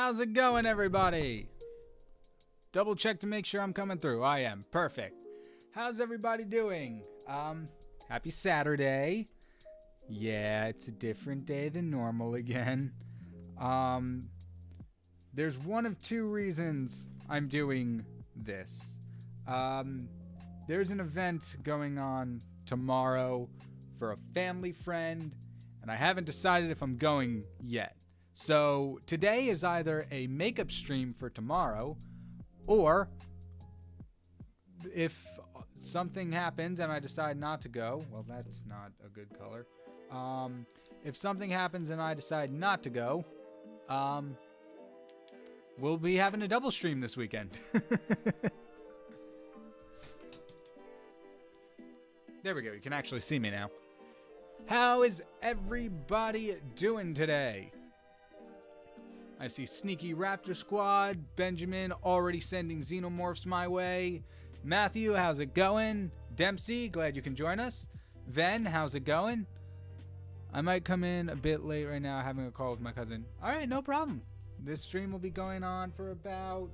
How's it going, everybody? Double check to make sure I'm coming through. I am. Perfect. How's everybody doing? Happy Saturday. Yeah, it's a different day than normal again. There's one of two reasons I'm doing this. There's an event going on tomorrow for a family friend, and I haven't decided if I'm going yet. So today is either a makeup stream for tomorrow, or if something happens and I decide not to go, well, that's not a good color. If something happens and I decide not to go, we'll be having a double stream this weekend. There we go. You can actually see me now. How is everybody doing today? I see Sneaky Raptor Squad. Benjamin already sending xenomorphs my way. Matthew, how's it going? Dempsey, glad you can join us. Ven, how's it going? I might come in a bit late right now, having a call with my cousin. Alright, no problem. This stream will be going on for about...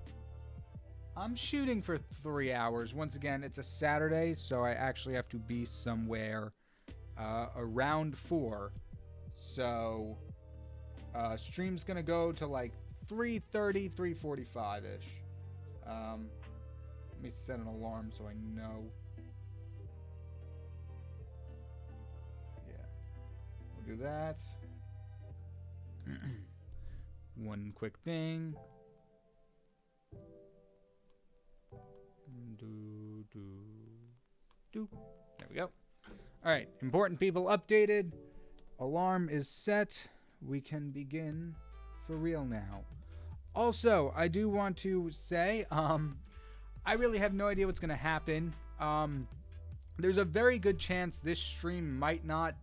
I'm shooting for 3 hours. Once again, it's a Saturday, so I actually have to be somewhere around 4. So... stream's gonna go to like 3:30, 3:45-ish. Let me set an alarm so I know. Yeah, we'll do that. One quick thing. There we go. All right, important people updated. Alarm is set. We can begin for real now. Also, I do want to say, I really have no idea what's going to happen. There's a very good chance this stream might not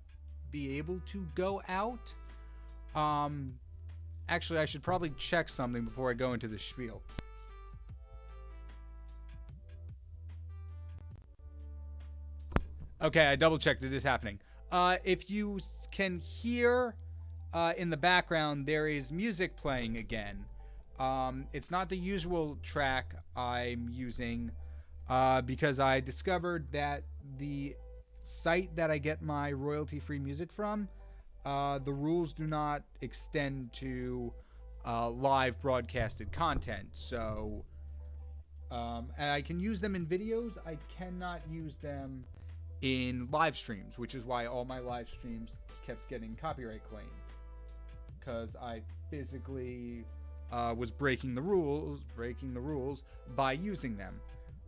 be able to go out. Actually, I should probably check something before I go into the spiel. Okay, I double checked it is happening. If you can hear... in the background, there is music playing again. It's not the usual track I'm using because I discovered that the site that I get my royalty-free music from, the rules do not extend to live broadcasted content. So I can use them in videos. I cannot use them in live streams, which is why all my live streams kept getting copyright claimed. Because I physically was breaking the rules by using them.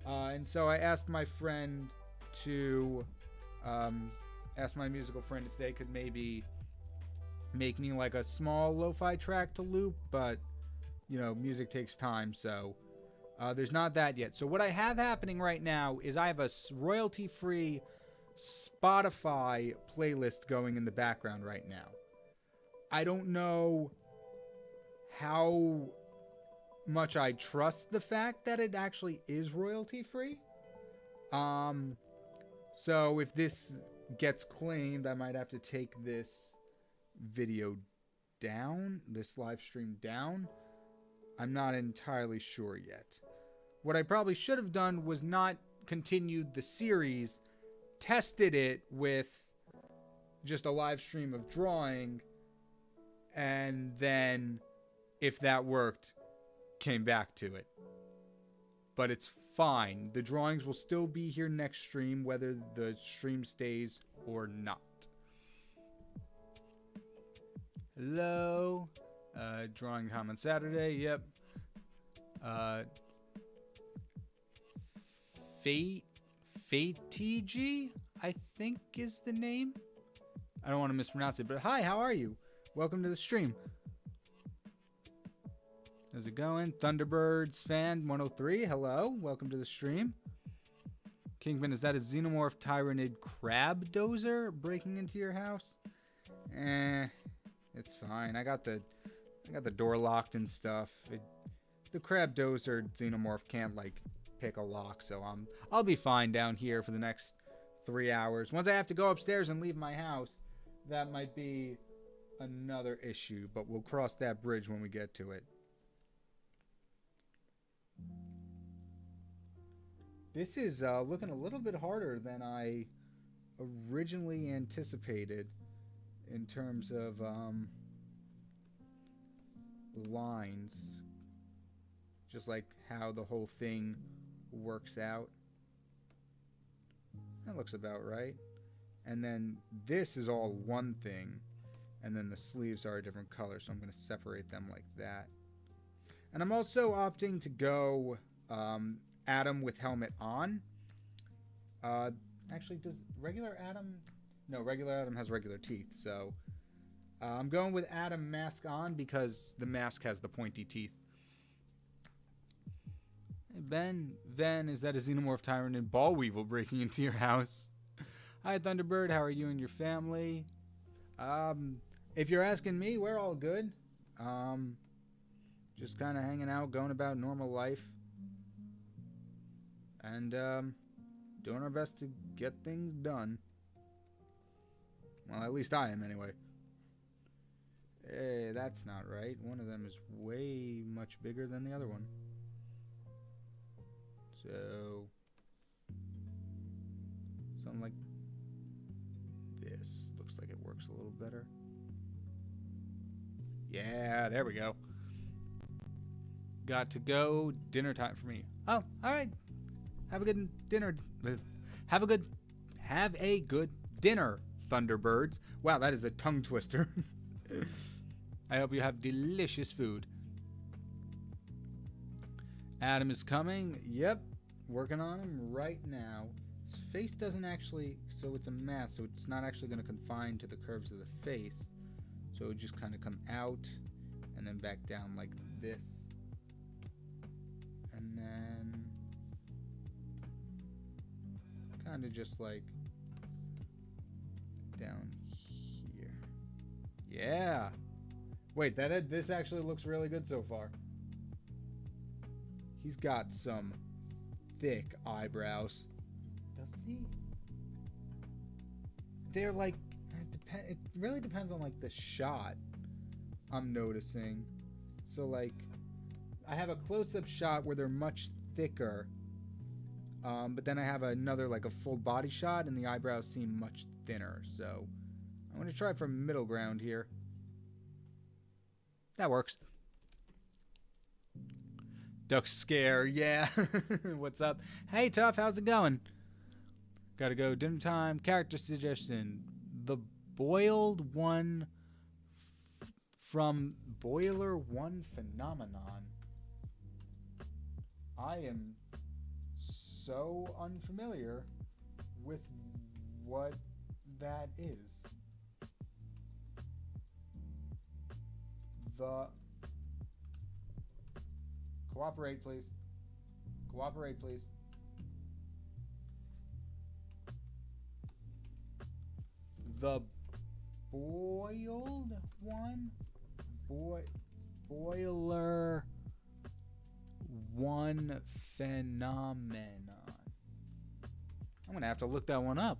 And so I asked my friend to, ask my musical friend if they could maybe make me like a small lo-fi track to loop, but, you know, music takes time, so there's not that yet. So what I have happening right now is I have a royalty-free Spotify playlist going in the background right now. I don't know how much I trust the fact that it actually is royalty free. So if this gets claimed, I might have to take this video down, this live stream down. I'm not entirely sure yet. What I probably should have done was not continued the series, tested it with just a live stream of drawing, and then, if that worked, came back to it. But it's fine. The drawings will still be here next stream, whether the stream stays or not. Hello. Drawing comment Saturday. Yep. Fatigi, I think is the name. I don't want to mispronounce it, but hi, how are you? Welcome to the stream. How's it going? Thunderbirds fan 103. Hello. Welcome to the stream. KyngPin, is that a xenomorph tyrannid crab dozer breaking into your house? It's fine. I got the door locked and stuff. The crab dozer xenomorph can't like pick a lock, so I'll be fine down here for the next 3 hours. Once I have to go upstairs and leave my house, that might be another issue, but we'll cross that bridge when we get to it. This is looking a little bit harder than I originally anticipated in terms of lines. Just like how the whole thing works out. That looks about right. And then this is all one thing. And then the sleeves are a different color, so I'm going to separate them like that. And I'm also opting to go Adam with helmet on. Actually, does regular Adam... No, regular Adam has regular teeth, so... I'm going with Adam mask on because the mask has the pointy teeth. Hey Ben, is that a Xenomorph Tyrant and Ball Weevil breaking into your house? Hi Thunderbird, how are you and your family? If you're asking me, we're all good. Just kind of hanging out, going about normal life. And, doing our best to get things done. Well, at least I am, anyway. Hey, that's not right. One of them is way much bigger than the other one. So, something like this. Looks like it works a little better. Yeah, there we go. Got to go. Dinner time for me. Oh, all right. Have a good dinner. Have a good dinner, Thunderbirds. Wow, that is a tongue twister. I hope you have delicious food. Adam is coming. Yep. Working on him right now. His face doesn't actually... So it's a mask, so it's not actually going to confine to the curves of the face. So it would just kind of come out and then back down like this. And then... kind of just like... down here. Yeah! Wait, this actually looks really good so far. He's got some thick eyebrows. Does he? They're like... It really depends on like the shot, I'm noticing. So like, I have a close-up shot where they're much thicker. But then I have another like a full body shot and the eyebrows seem much thinner. So I'm going to try for middle ground here. That works. Duck scare, yeah. What's up? Hey, Tough, how's it going? Gotta go, dinner time, character suggestion. The boiled one from Boiler One Phenomenon. I am so unfamiliar with what that is. Cooperate, please. Cooperate, please. The boiled one? Boiler One Phenomenon. I'm gonna have to look that one up.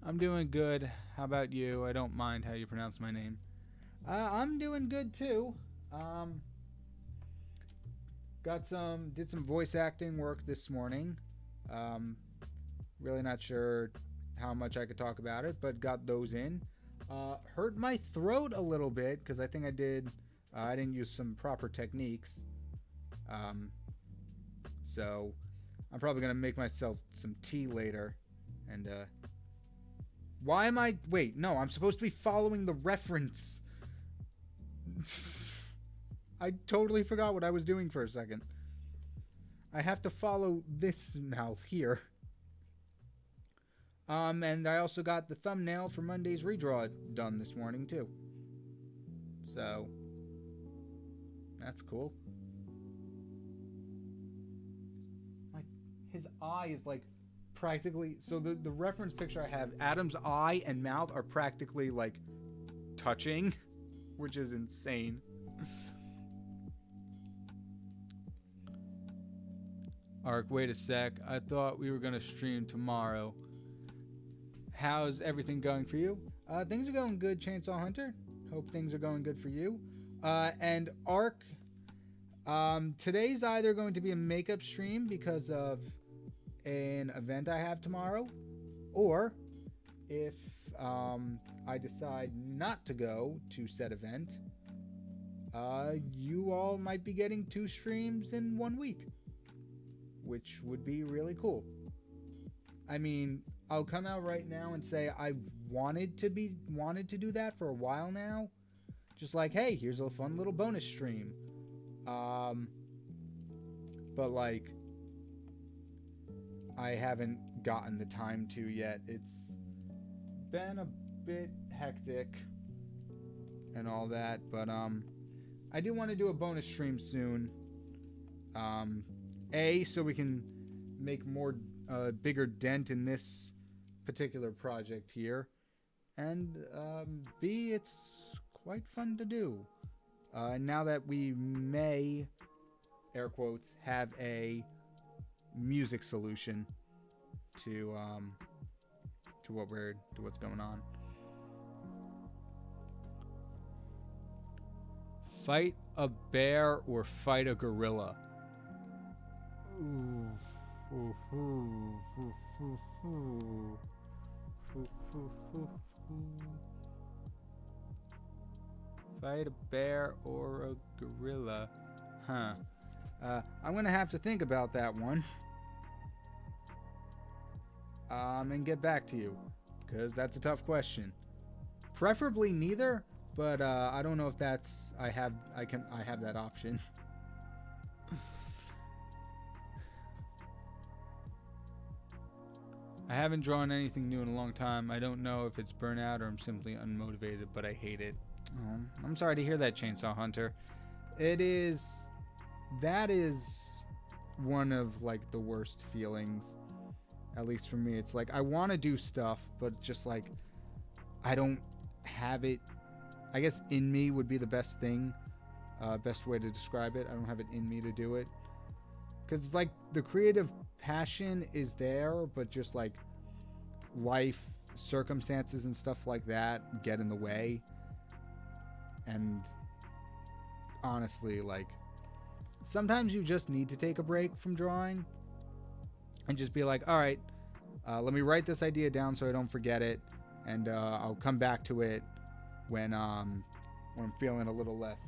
I'm doing good. How about you? I don't mind how you pronounce my name. I'm doing good too. Did some voice acting work this morning. Really not sure how much I could talk about it, but got those in. Hurt my throat a little bit because I think I didn't use some proper techniques. So I'm probably gonna make myself some tea later. And why am I? Wait, no, I'm supposed to be following the reference. I totally forgot what I was doing for a second. I have to follow this mouth here. And I also got the thumbnail for Monday's redraw done this morning too. So that's cool. Like his eye is like practically, so the reference picture I have, Adam's eye and mouth are practically like touching, which is insane. Ark, wait a sec. I thought we were going to stream tomorrow. How's everything going for you? Things are going good, Chainsaw Hunter. Hope things are going good for you. And Ark, today's either going to be a makeup stream because of an event I have tomorrow, or if I decide not to go to said event, you all might be getting 2 streams in 1 week, which would be really cool. I mean, I'll come out right now and say I've wanted to do that for a while now. Just like, hey, here's a fun little bonus stream. But like, I haven't gotten the time to yet. It's been a bit hectic and all that, but I do want to do a bonus stream soon. So we can make more bigger dent in this particular project here, and B, it's quite fun to do. Now that we may, air quotes, have a music solution to what's going on. Fight a bear or fight a gorilla? Ooh. Fight a bear or a gorilla? Huh. I'm gonna have to think about that one. And get back to you, because that's a tough question. Preferably neither, but I don't know if that's I have that option. I haven't drawn anything new in a long time. I don't know if it's burnout or I'm simply unmotivated, but I hate it. Oh, I'm sorry to hear that, Chainsaw Hunter. That is one of like the worst feelings, at least for me. It's like I want to do stuff, but just like I don't have it. I guess in me would be the best thing, best way to describe it. I don't have it in me to do it, because like the creative passion is there, but just like life circumstances and stuff like that get in the way. And honestly, like sometimes you just need to take a break from drawing and just be like, all right, let me write this idea down so I don't forget it, and I'll come back to it when I'm feeling a little less,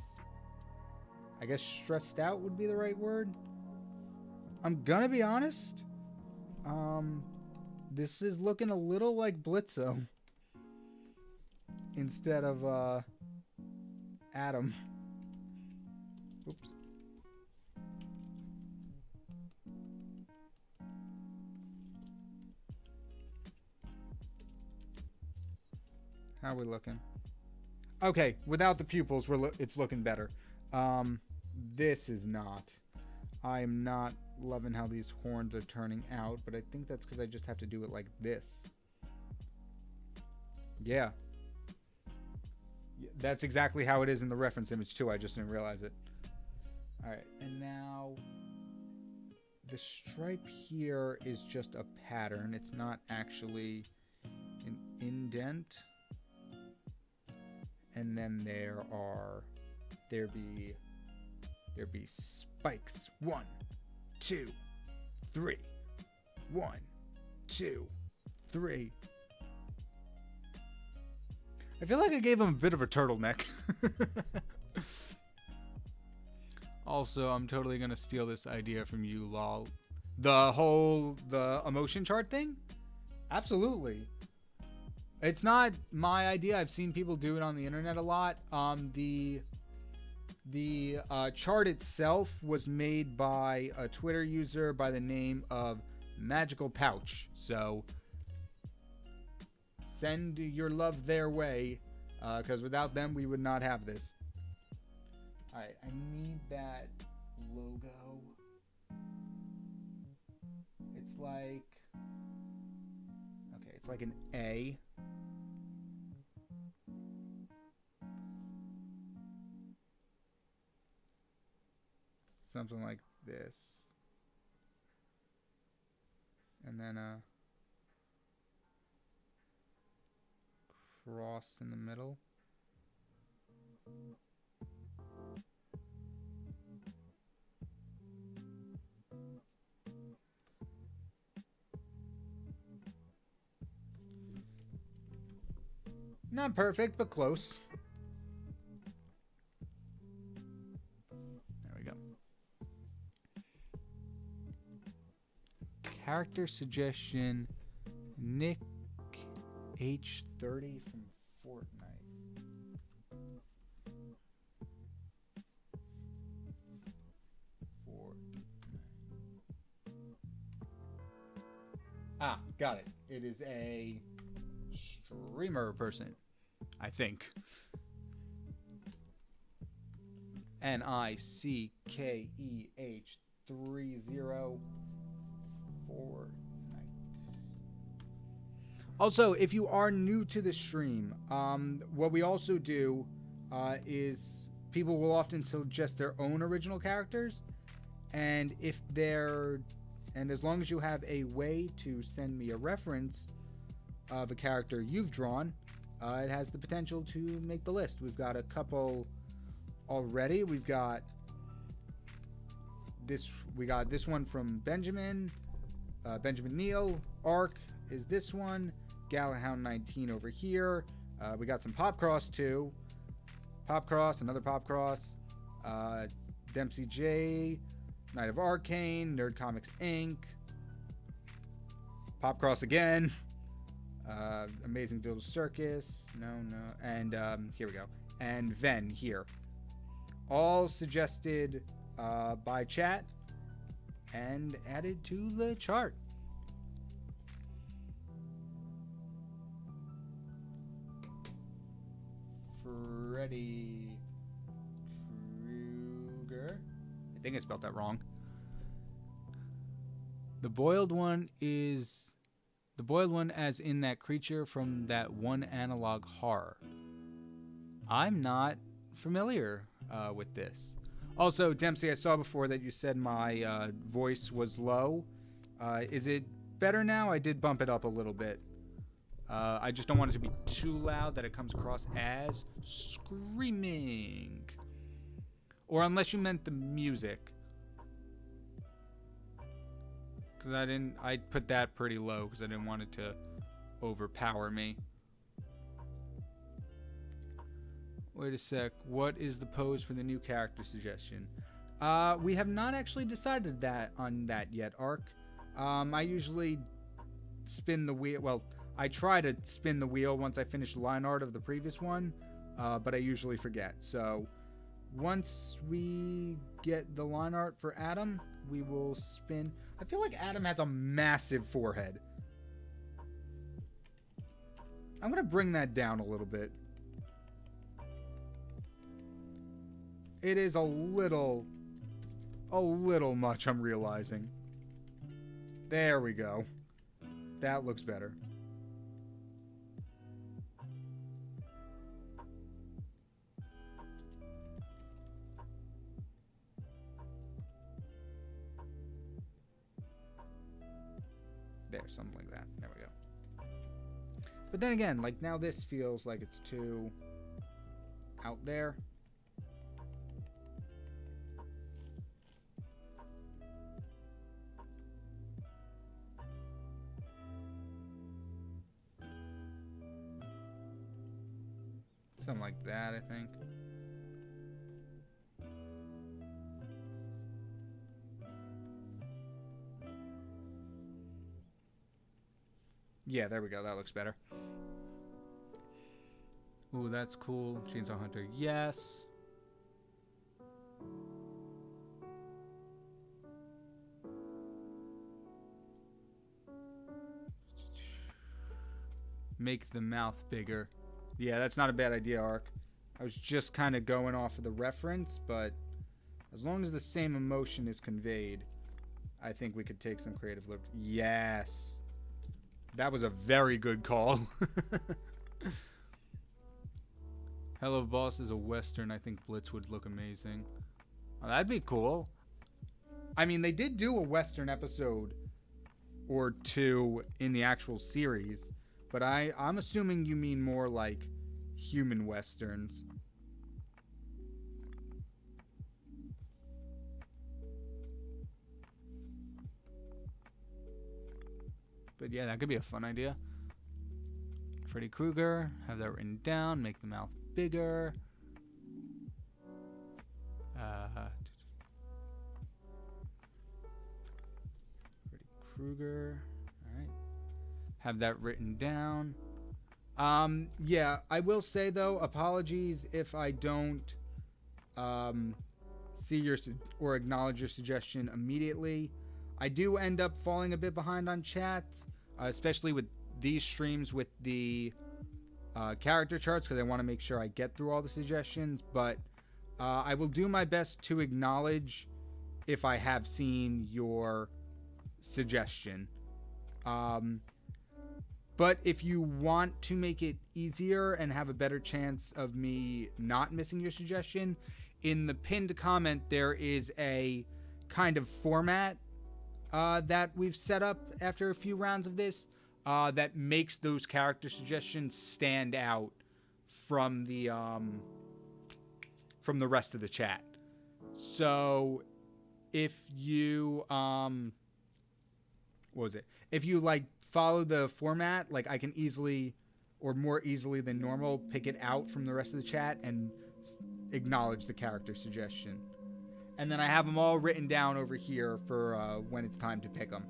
I guess, stressed out would be the right word. I'm gonna be honest. This is looking a little like Blitzo instead of Adam. Oops. How are we looking? Okay, without the pupils, it's looking better. This is not. I'm not loving how these horns are turning out, but I think that's because I just have to do it like this. Yeah. That's exactly how it is in the reference image too. I just didn't realize it. Alright, and now the stripe here is just a pattern. It's not actually an indent. And then there be spikes. 1, 2, 3. 1, 2, 3. I feel like I gave him a bit of a turtleneck. Also, I'm totally gonna steal this idea from you, lol. The emotion chart thing? Absolutely. It's not my idea. I've seen people do it on the internet a lot. The chart itself was made by a Twitter user by the name of Magical Pouch. So send your love their way, because without them, we would not have this. All right, I need that logo. It's like, okay, it's like an A. Something like this. And then a cross in the middle. Not perfect, but close. There we go. Character suggestion, Nick H30 from Fortnite. Ah, got it. It is a streamer person, I think. NICKEH30 Fortnite. Also, if you are new to the stream, what we also do is people will often suggest their own original characters, and as long as you have a way to send me a reference of a character you've drawn, it has the potential to make the list. We've got a couple already. We've got this. We got this one from Benjamin Neal. Arc is this one. Galahound 19 over here. We got some Popcross too. Popcross, another Popcross. Dempsey J. Knight of Arcane. Nerd Comics Inc. Popcross again. Amazing Doodle Circus. No. And here we go. And Ven here. All suggested by chat and added to the chart. Freddy Krueger. I think I spelled that wrong. The boiled one is the boiled one as in that creature from that one analog horror. I'm not familiar with this. Also, Dempsey, I saw before that you said my voice was low. Is it better now? I did bump it up a little bit. I just don't want it to be too loud that it comes across as screaming. Or unless you meant the music. Because I put that pretty low because I didn't want it to overpower me. Wait a sec. What is the pose for the new character suggestion? We have not actually decided on that yet, Ark. I usually spin the wheel. Well, I try to spin the wheel once I finish line art of the previous one, but I usually forget. So once we get the line art for Adam, we will spin. I feel like Adam has a massive forehead. I'm going to bring that down a little bit. It is a little much, I'm realizing. There we go. That looks better. There, something like that. There we go. But then again, like now this feels like it's too out there. Something like that, I think. Yeah, there we go. That looks better. Ooh, that's cool. Chainsaw Hunter, yes. Make the mouth bigger. Yeah, that's not a bad idea, Ark. I was just kind of going off of the reference, but as long as the same emotion is conveyed, I think we could take some creative liberty. Yes. That was a very good call. Hello Boss is a Western. I think Blitz would look amazing. Oh, that'd be cool. I mean, they did do a Western episode or two in the actual series, but I'm assuming you mean more like human Westerns. But yeah, that could be a fun idea. Freddy Krueger. Have that written down. Make the mouth bigger. Freddy Krueger. All right. Have that written down. Yeah, I will say though, apologies if I don't see your or acknowledge your suggestion immediately. I do end up falling a bit behind on chat, especially with these streams with the character charts, because I want to make sure I get through all the suggestions, but I will do my best to acknowledge if I have seen your suggestion. But if you want to make it easier and have a better chance of me not missing your suggestion, in the pinned comment there is a kind of format that we've set up after a few rounds of this that makes those character suggestions stand out from the rest of the chat. So if you if you like follow the format, like I can easily, or more easily than normal, pick it out from the rest of the chat and acknowledge the character suggestion. And then I have them all written down over here for when it's time to pick them.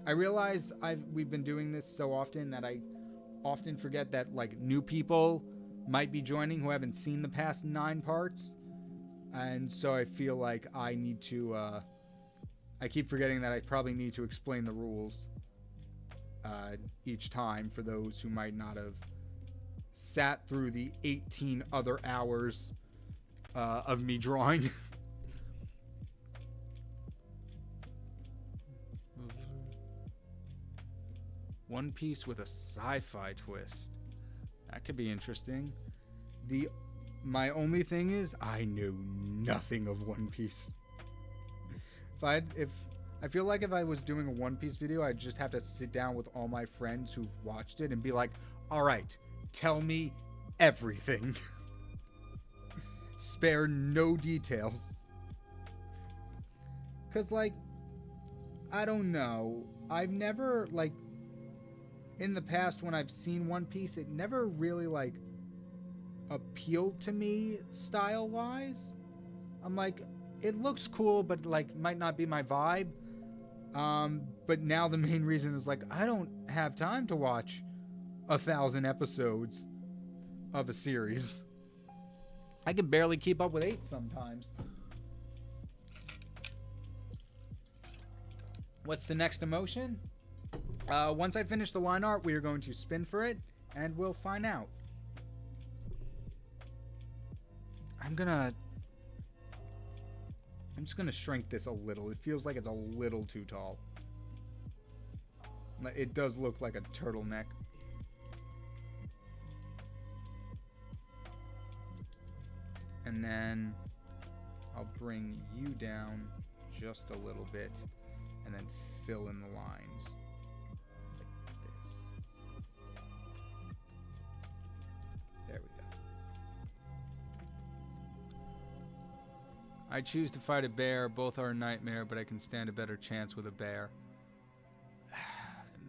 I realize we've been doing this so often that I often forget that like new people might be joining who haven't seen the past 9 parts. And so I feel like I need to I keep forgetting that I probably need to explain the rules each time for those who might not have sat through the 18 other hours of me drawing. One Piece with a sci-fi twist. That could be interesting. My only thing is I know nothing of One Piece. If I feel like if I was doing a One Piece video, I'd just have to sit down with all my friends who've watched it and be like, all right, tell me everything. Spare no details. Because, like, I don't know. I've never, like, in the past when I've seen One Piece, it never really, like, appealed to me style-wise. I'm like, it looks cool, but, like, might not be my vibe. But now the main reason is, like, I don't have time to watch 1,000 episodes of a series. I can barely keep up with 8 sometimes. What's the next emotion? Once I finish the line art, we are going to spin for it, and we'll find out. I'm just gonna shrink this a little. It feels like it's a little too tall. It does look like a turtleneck. And then I'll bring you down just a little bit and then fill in the lines like this. There we go. I choose to fight a bear. Both are a nightmare, but I can stand a better chance with a bear.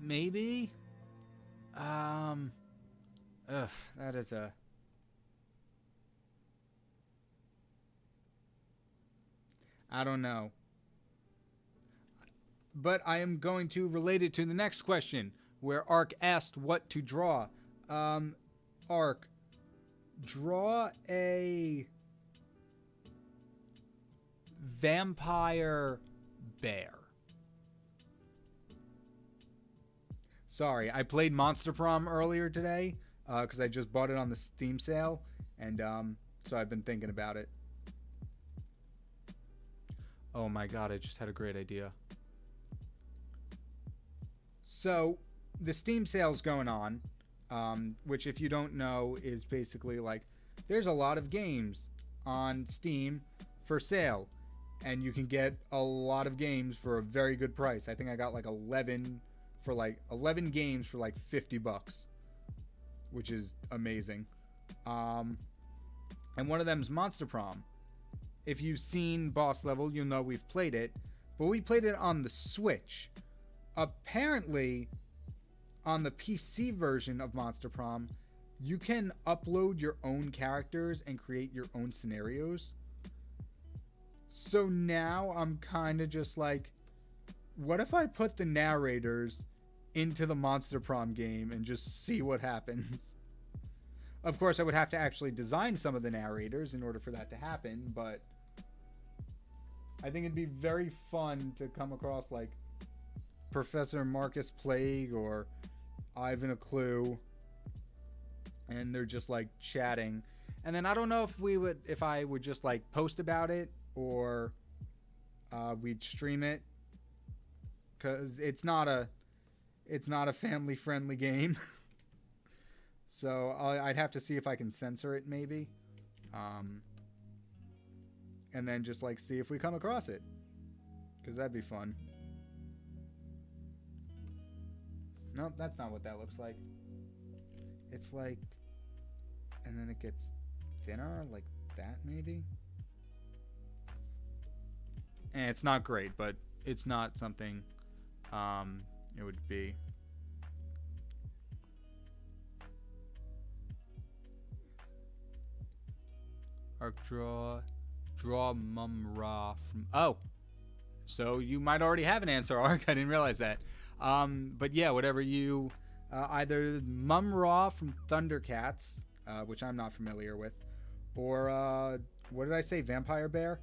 Maybe? That is a... I don't know. But I am going to relate it to the next question, where Ark asked what to draw. Ark, draw a vampire bear. Sorry, I played Monster Prom earlier today because I just bought it on the Steam sale, and so I've been thinking about it. Oh my god, I just had a great idea. So, the Steam sale's going on, which if you don't know is basically like, there's a lot of games on Steam for sale, and you can get a lot of games for a very good price. I think I got like 11 games for like $50, which is amazing. And one of them is Monster Prom. If you've seen Boss Level, you'll know we've played it, but we played it on the Switch. Apparently, on the PC version of Monster Prom, you can upload your own characters and create your own scenarios. So now I'm kind of just like, what if I put the narrators into the Monster Prom game and just see what happens? Of course, I would have to actually design some of the narrators in order for that to happen, but I think it'd be very fun to come across like Professor Marcus Plague or Ivan a Clue, and they're just like chatting. And then I don't know if I would just like post about it or we'd stream it, because it's not a family friendly game. So I'd have to see if I can censor it maybe, and then just like see if we come across it, because that'd be fun. Nope, that's not what that looks like. It's like, and then it gets thinner like that maybe. And it's not great, but it's not something it would be. Arc draw Mum-Ra from... Oh! So you might already have an answer, Arc. I didn't realize that. But yeah, whatever you... either Mum-Ra from Thundercats, which I'm not familiar with, or, what did I say? Vampire Bear?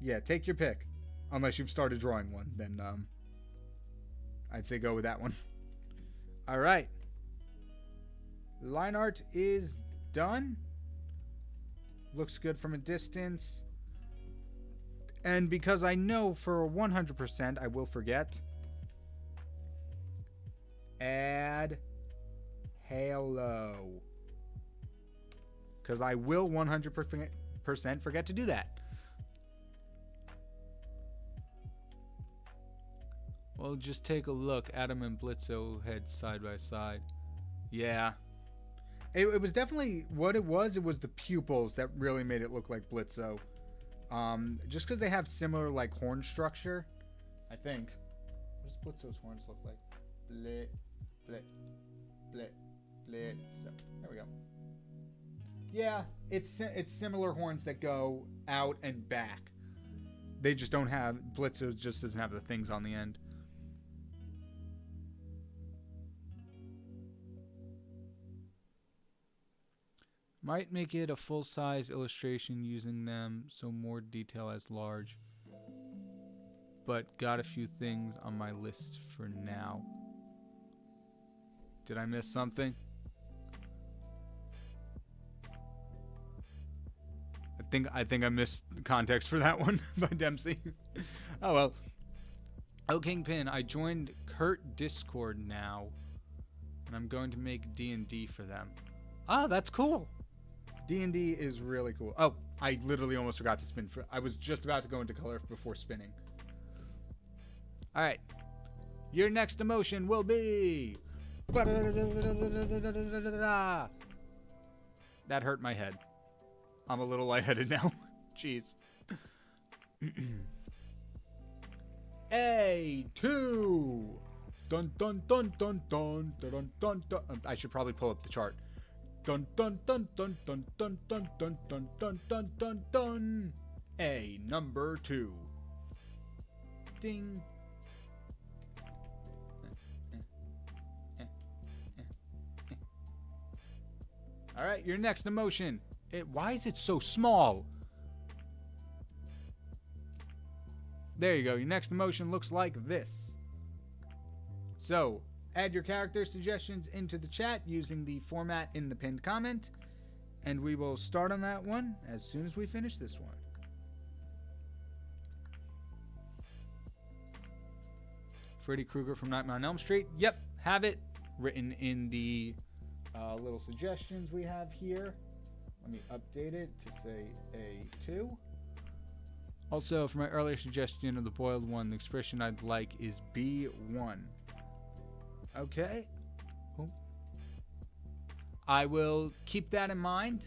Yeah, take your pick. Unless you've started drawing one, then, I'd say go with that one. Alright. Line art is done. Looks good from a distance. And because I know for 100% I will forget, add halo. Because I will 100% forget to do that. Well, just take a look. Adam and Blitzo head side by side. Yeah. It was definitely what it was. It was the pupils that really made it look like Blitzo. Just because they have similar like horn structure, I think. What does Blitzo's horns look like? Blit, blit, blit, blit. So there we go. Yeah, it's similar horns that go out and back. They just don't have, Blitzo just doesn't have the things on the end. Might make it a full-size illustration using them so more detail as large. But got a few things on my list for now. Did I miss something? I think I missed the context for that one by Dempsey. Oh well. Oh, KyngPin, I joined Kurt Discord now, and I'm going to make D&D for them. Ah, that's cool. D&D is really cool. Oh, I literally almost forgot to spin. I was just about to go into color before spinning. All right. Your next emotion will be... That hurt my head. I'm a little lightheaded now. Jeez. A2. Dun dun dun dun dun dun dun dun. I should probably pull up the chart. Dun dun dun dun dun dun dun dun dun dun dun dun dun. A number 2. Ding. All right, your next emotion. Why is it so small? There you go. Your next emotion looks like this. So, add your character suggestions into the chat using the format in the pinned comment, and we will start on that one as soon as we finish this one. Freddy Krueger from Nightmare on Elm Street. Yep, have it written in the little suggestions we have here. Let me update it to say A2. Also, for my earlier suggestion of the boiled one, the expression I'd like is B1. Okay. Oh. I will keep that in mind.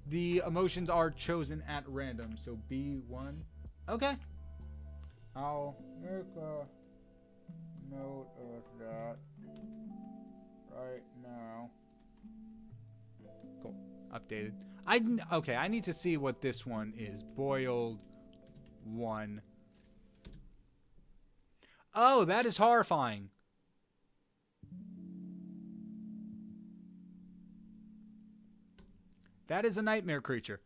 The emotions are chosen at random, so B1. Okay. I'll make note of that right now. Cool. Updated. Okay, I need to see what this one is. Boiled one. Oh, that is horrifying. That is a nightmare creature.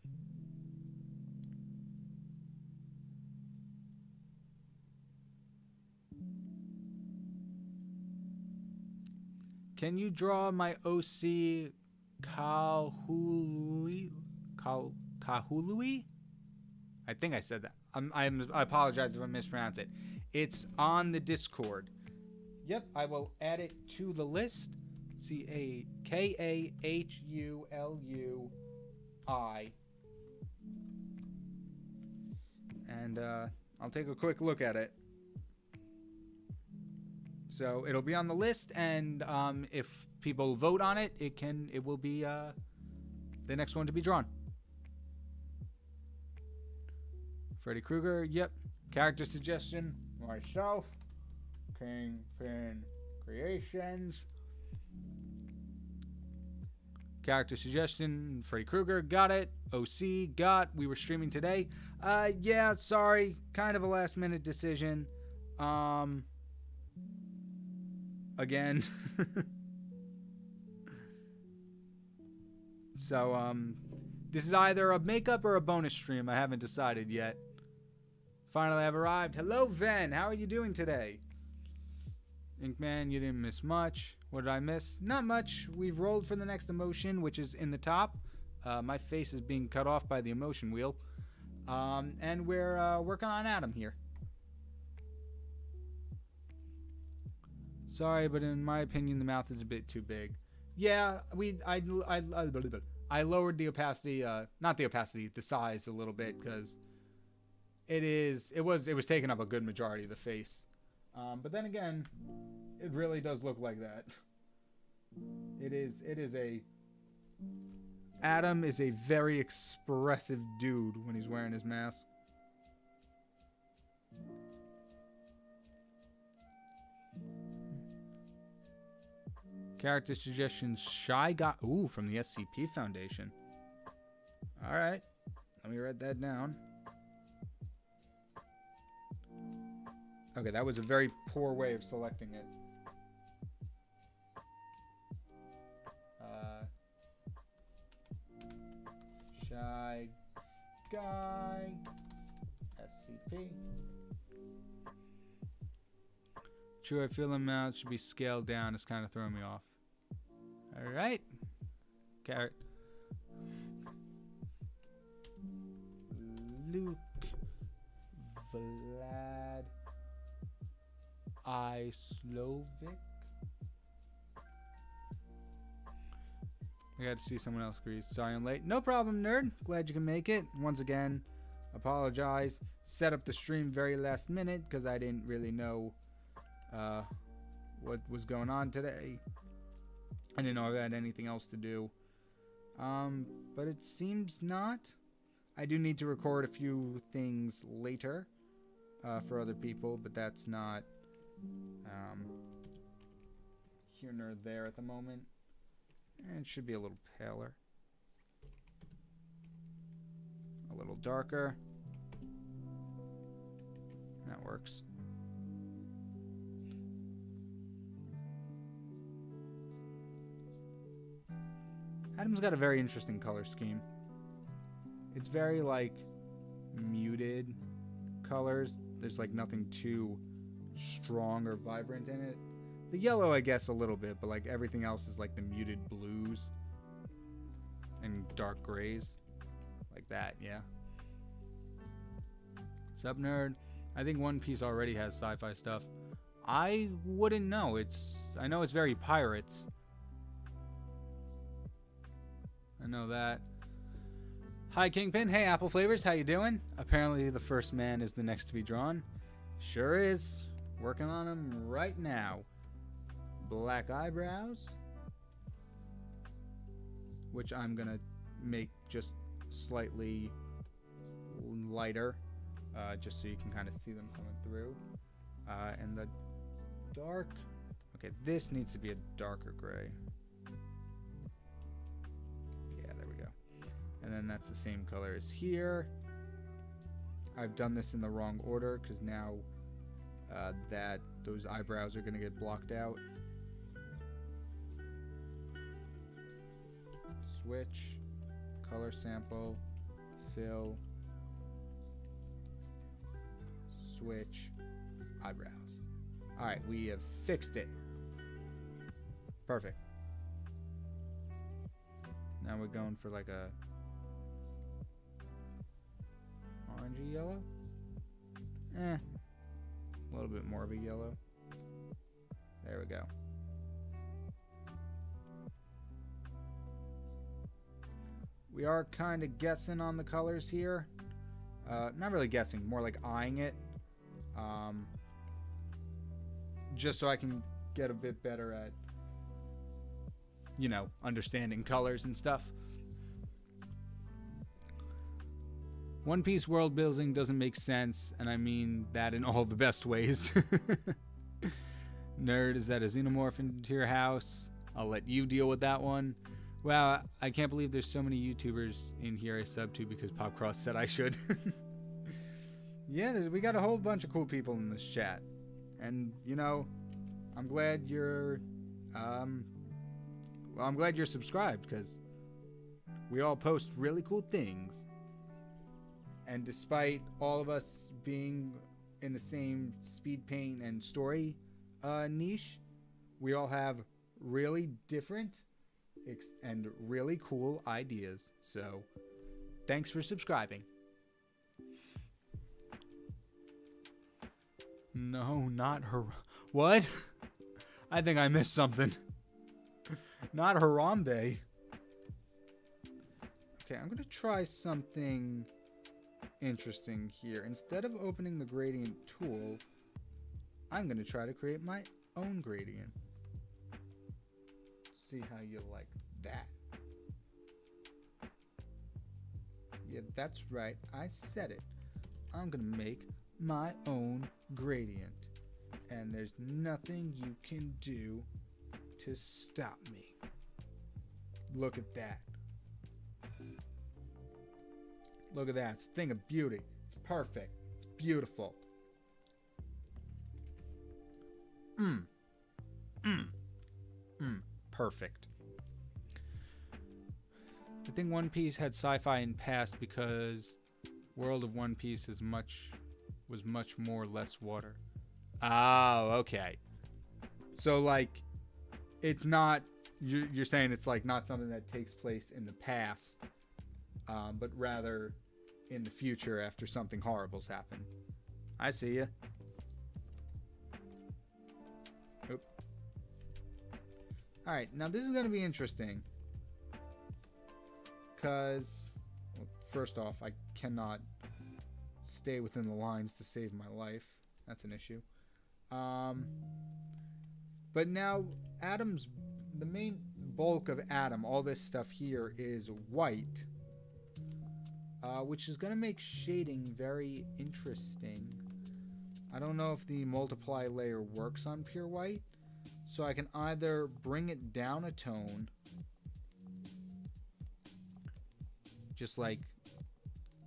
Can you draw my OC Kahului? I think I said that. I apologize if I mispronounce it. It's on the Discord. Yep, I will add it to the list. CAKHULUI. And I'll take a quick look at it. So it'll be on the list, and if people vote on it, it will be the next one to be drawn. Freddy Krueger, yep. Character suggestion, myself. KyngPin Creations. Character suggestion, Freddy Krueger, got it. OC, got. We were streaming today. Yeah, sorry. Kind of a last minute decision. Again. So, this is either a makeup or a bonus stream. I haven't decided yet. Finally, I've arrived. Hello, Ven. How are you doing today? Inkman, you didn't miss much. What did I miss? Not much. We've rolled for the next emotion, which is in the top. My face is being cut off by the emotion wheel. And we're working on Adam here. Sorry, but in my opinion, the mouth is a bit too big. Yeah, I lowered the opacity, not the opacity, the size a little bit, because it was taking up a good majority of the face. But then again, it really does look like that. Adam is a very expressive dude when he's wearing his mask. Character suggestions, Shy Guy. Ooh, from the SCP Foundation. Alright. Let me write that down. Okay, that was a very poor way of selecting it. Shy Guy. SCP. True, I feel the amount should be scaled down. It's kind of throwing me off. Alright. Carrot. Luke. Vlad. Slovic. I got to see someone else, Grease. Sorry I'm late. No problem, nerd. Glad you can make it. Once again, apologize. Set up the stream very last minute because I didn't really know what was going on today. I didn't know if I had anything else to do. But it seems not. I do need to record a few things later for other people, but that's not here nor there at the moment. And it should be a little paler. A little darker. That works. Adam's got a very interesting color scheme. It's very, like, muted colors. There's, like, nothing too strong or vibrant in it. The yellow, I guess, a little bit, but, like, everything else is, like, the muted blues and dark grays. Like that, yeah. Sup, nerd? I think One Piece already has sci-fi stuff. I wouldn't know. I know it's very pirates. I know that. Hi, KyngPin. Hey, Apple Flavors. How you doing? Apparently, the first man is the next to be drawn. Sure is. Working on him right now. Black eyebrows. Which I'm going to make just slightly lighter. Just so you can kind of see them coming through. And the dark. Okay, this needs to be a darker gray. Yeah, there we go. And then that's the same color as here. I've done this in the wrong order because now that those eyebrows are going to get blocked out. Switch, color sample, fill, switch, eyebrows. All right, we have fixed it. Perfect. Now we're going for like a orangey yellow. A little bit more of a yellow. There we go. We are kind of guessing on the colors here. Not really guessing, more like eyeing it. Just so I can get a bit better at, you know, understanding colors and stuff. One Piece world building doesn't make sense, and I mean that in all the best ways. Nerd, is that a xenomorph into your house? I'll let you deal with that one. Wow, I can't believe there's so many YouTubers in here I sub to because Popcross said I should. Yeah, we got a whole bunch of cool people in this chat. And, you know, I'm glad you're, well, I'm glad you're subscribed because we all post really cool things. And despite all of us being in the same Speedpaint and story niche, we all have really different and really cool ideas. So, thanks for subscribing. No, not her. What? I think I missed something. Not Harambe. Okay, I'm going to try something interesting here. Instead of opening the gradient tool, I'm going to try to create my own gradient. See how you like that. Yeah, that's right. I said it. I'm going to make my own gradient. And there's nothing you can do to stop me. Look at that. Look at that. It's a thing of beauty. It's perfect. It's beautiful. Perfect. I think One Piece had sci-fi in past because World of One Piece was much more less water. Oh, okay. So like, it's not. You're saying it's like not something that takes place in the past, but rather in the future after something horrible's happened. I see ya. Oop. All right, now this is gonna be interesting because, well, first off, I cannot stay within the lines to save my life. That's an issue. But now the main bulk of Adam, all this stuff here is white, which is going to make shading very interesting. I don't know if the multiply layer works on pure white, so I can either bring it down a tone, just like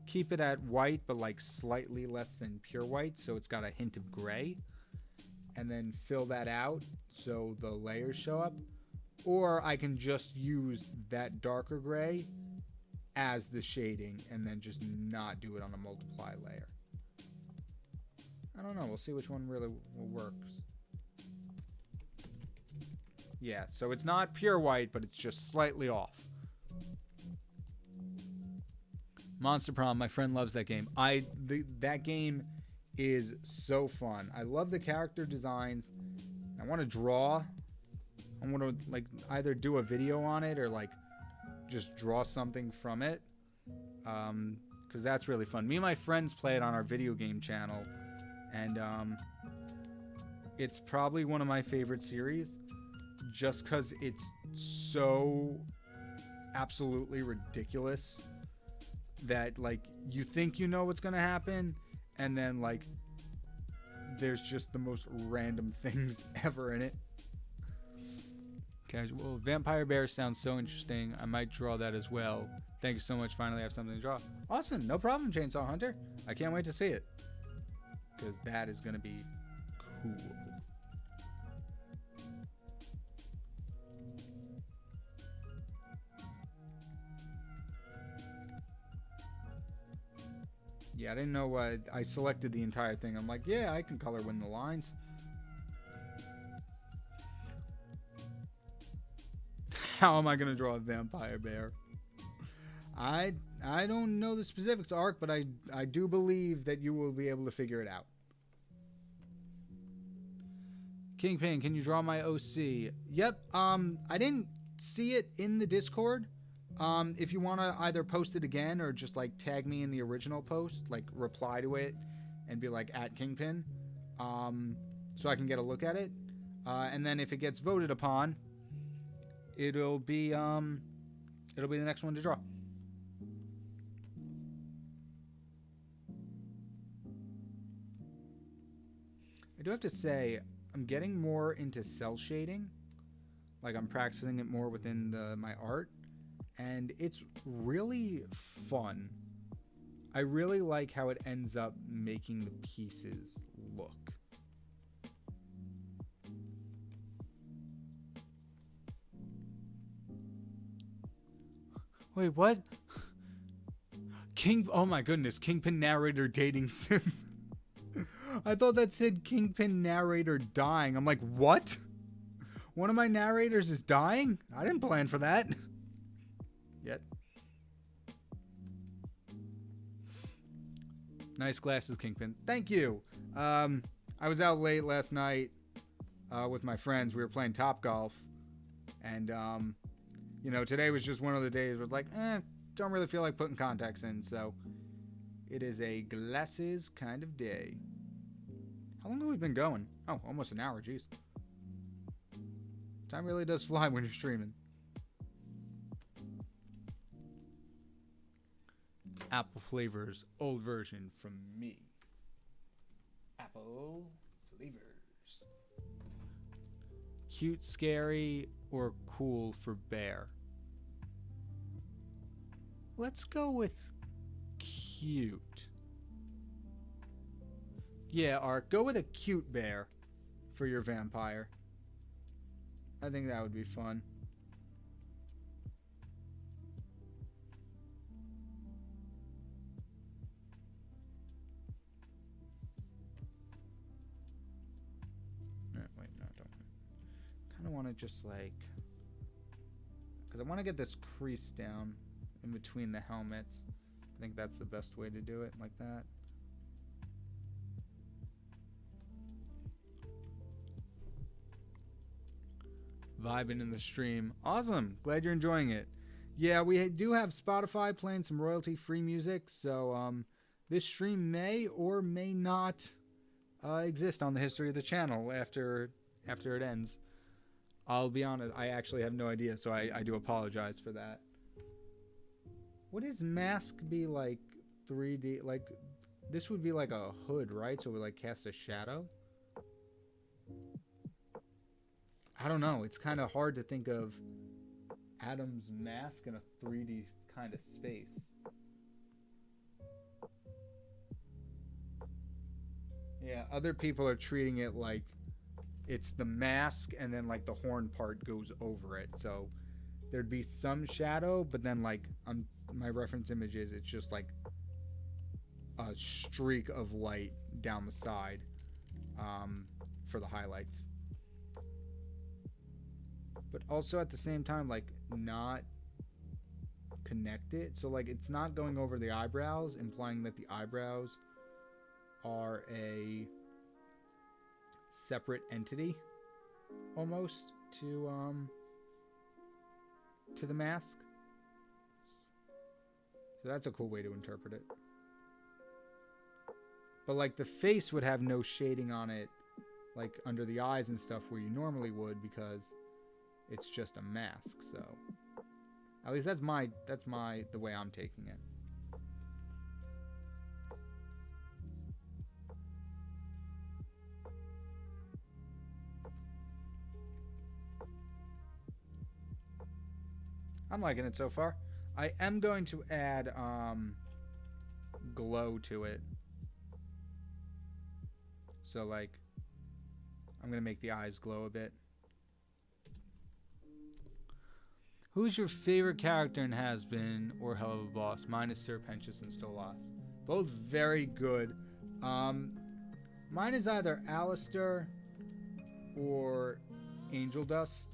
keep it at white but like slightly less than pure white, so it's got a hint of gray, and then fill that out so the layers show up. Or I can just use that darker gray as the shading and then just not do it on a multiply layer. I don't know. We'll see which one really works. Yeah, so it's not pure white, but it's just slightly off. Monster Prom, my friend loves that game. That game is so fun. I love the character designs. I want to draw. I want to like either do a video on it or like just draw something from it, because that's really fun. Me and my friends play it on our video game channel, and it's probably one of my favorite series just because it's so absolutely ridiculous that like you think you know what's gonna happen, and then like there's just the most random things ever in it. Casual. Vampire bear sounds so interesting. I might draw that as well. Thank you so much. Finally, I have something to draw. Awesome. No problem, Chainsaw Hunter. I can't wait to see it. Because that is going to be cool. Yeah, I didn't know what I selected the entire thing. I'm like, yeah, I can color within the lines. How am I gonna draw a vampire bear? I don't know the specifics, Ark, but I do believe that you will be able to figure it out. KyngPin, can you draw my OC? Yep. I didn't see it in the Discord. If you want to either post it again or just like tag me in the original post, like reply to it and be like @KyngPin, so I can get a look at it. And then if it gets voted upon, it'll be the next one to draw. I do have to say, I'm getting more into cell shading. Like I'm practicing it more within my art. And it's really fun. I really like how it ends up making the pieces look. Wait, what? Oh my goodness, KyngPin narrator dating sim. I thought that said KyngPin narrator dying. I'm like, what? One of my narrators is dying? I didn't plan for that. Yet. Nice glasses, KyngPin. Thank you. I was out late last night with my friends. We were playing Topgolf. And, you know, today was just one of the days where like, don't really feel like putting contacts in. So it is a glasses kind of day. How long have we been going? Oh, almost an hour. Jeez. Time really does fly when you're streaming. Apple flavors, old version from me. Apple flavors. Cute, scary, or cool for bear? Let's go with cute. Yeah, Ark, go with a cute bear for your vampire. I think that would be fun. Wait, no, don't. Kind of want to just like, because I want to get this crease down in between the helmets. I think that's the best way to do it, like that. Vibing in the stream. Awesome. Glad you're enjoying it. Yeah, we do have Spotify playing some royalty-free music, so this stream may or may not exist on the history of the channel after it ends. I'll be honest, I actually have no idea, so I do apologize for that. Would his mask be like 3D? Like, this would be like a hood, right? So we like cast a shadow? I don't know. It's kind of hard to think of Adam's mask in a 3D kind of space. Yeah, other people are treating it like it's the mask and then like the horn part goes over it. So there'd be some shadow, but then like my reference image is it's just like a streak of light down the side for the highlights. But also at the same time, like, not connect it. So, like, it's not going over the eyebrows, implying that the eyebrows are a separate entity, almost, to the mask. So that's a cool way to interpret it. But, like, the face would have no shading on it, like, under the eyes and stuff where you normally would, because it's just a mask. So at least that's the way I'm taking it. I'm liking it so far. I am going to add glow to it. So like, I'm gonna make the eyes glow a bit. Who's your favorite character in Has Been or Hell of a Boss? Mine is Sir Pentious and Stolas. Both very good. Mine is either Alistair or Angel Dust.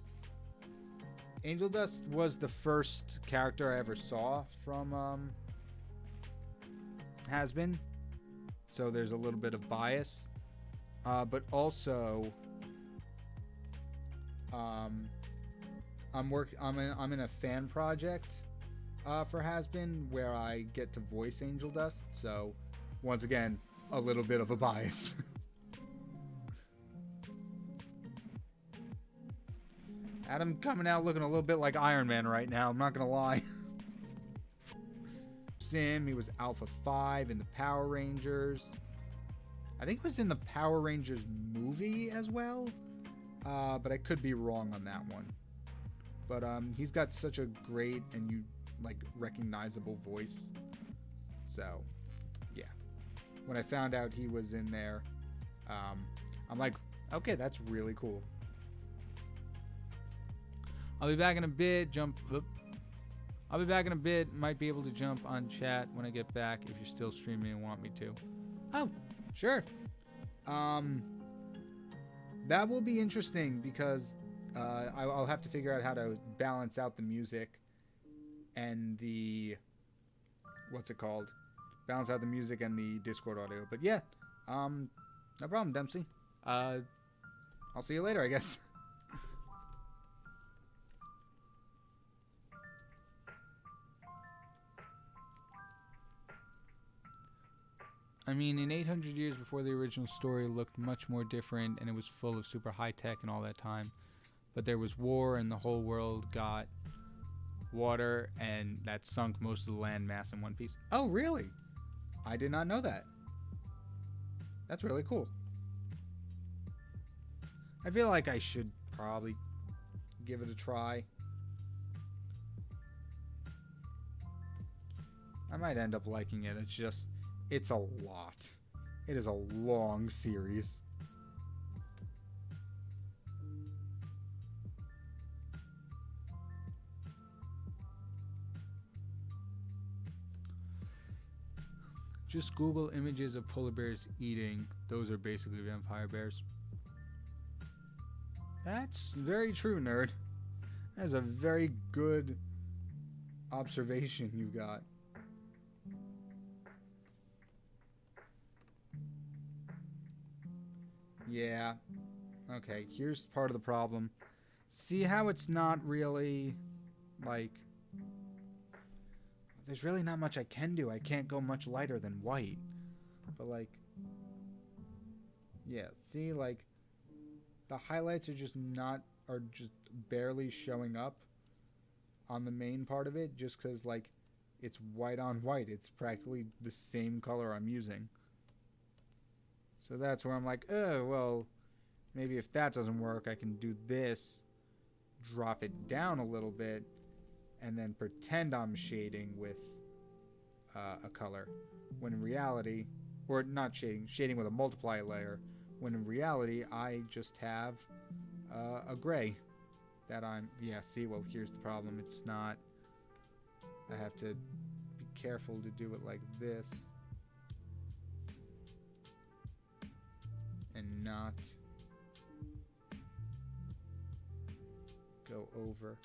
Angel Dust was the first character I ever saw from Has Been, so there's a little bit of bias. But also, I'm in a fan project for Has Been where I get to voice Angel Dust. So, once again, a little bit of a bias. Adam coming out looking a little bit like Iron Man right now. I'm not gonna lie. Sim, he was Alpha 5 in the Power Rangers. I think it was in the Power Rangers movie as well, but I could be wrong on that one. But he's got such a great and recognizable voice. So, yeah. When I found out he was in there, I'm like, okay, that's really cool. I'll be back in a bit. I'll be back in a bit. Might be able to jump on chat when I get back if you're still streaming and want me to. Oh, sure. That will be interesting because I'll have to figure out how to balance out the music and the balance out the music and the Discord audio. But yeah, no problem, Dempsey. I'll see you later, I guess. I mean, in 800 years before the original story looked much more different, and it was full of super high tech and all that time. But there was war, and the whole world got water, and that sunk most of the land mass in one piece. Oh, really? I did not know that. That's really cool. I feel like I should probably give it a try. I might end up liking it. It's a lot. It is a long series. Just Google images of polar bears eating. Those are basically vampire bears. That's very true, nerd. That is a very good observation you got. Yeah. Okay, here's part of the problem. See how it's not really, there's really not much I can do. I can't go much lighter than white. But, yeah, see, the highlights are just barely showing up on the main part of it just because, it's white on white. It's practically the same color I'm using. So that's where I'm like, oh, well, maybe if that doesn't work, I can do this, drop it down a little bit, and then pretend I'm shading with a color. When in reality, or not shading with a multiply layer, when in reality, I just have a gray that see, well, here's the problem. It's not, I have to be careful to do it like this. And not go over.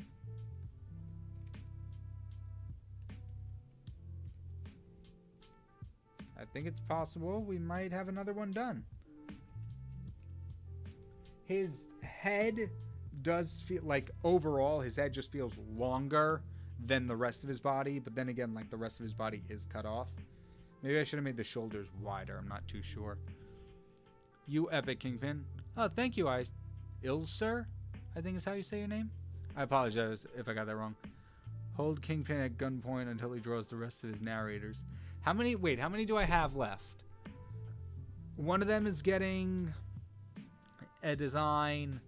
I think it's possible we might have another one done. His head does feel overall his head just feels longer than the rest of his body, but then again, the rest of his body is cut off. Maybe I should have made the shoulders wider. I'm not too sure. You epic KyngPin. Oh, thank you, Ilsir, I think is how you say your name. I apologize if I got that wrong. Hold KyngPin at gunpoint until he draws the rest of his narrators. How many do I have left? One of them is getting a design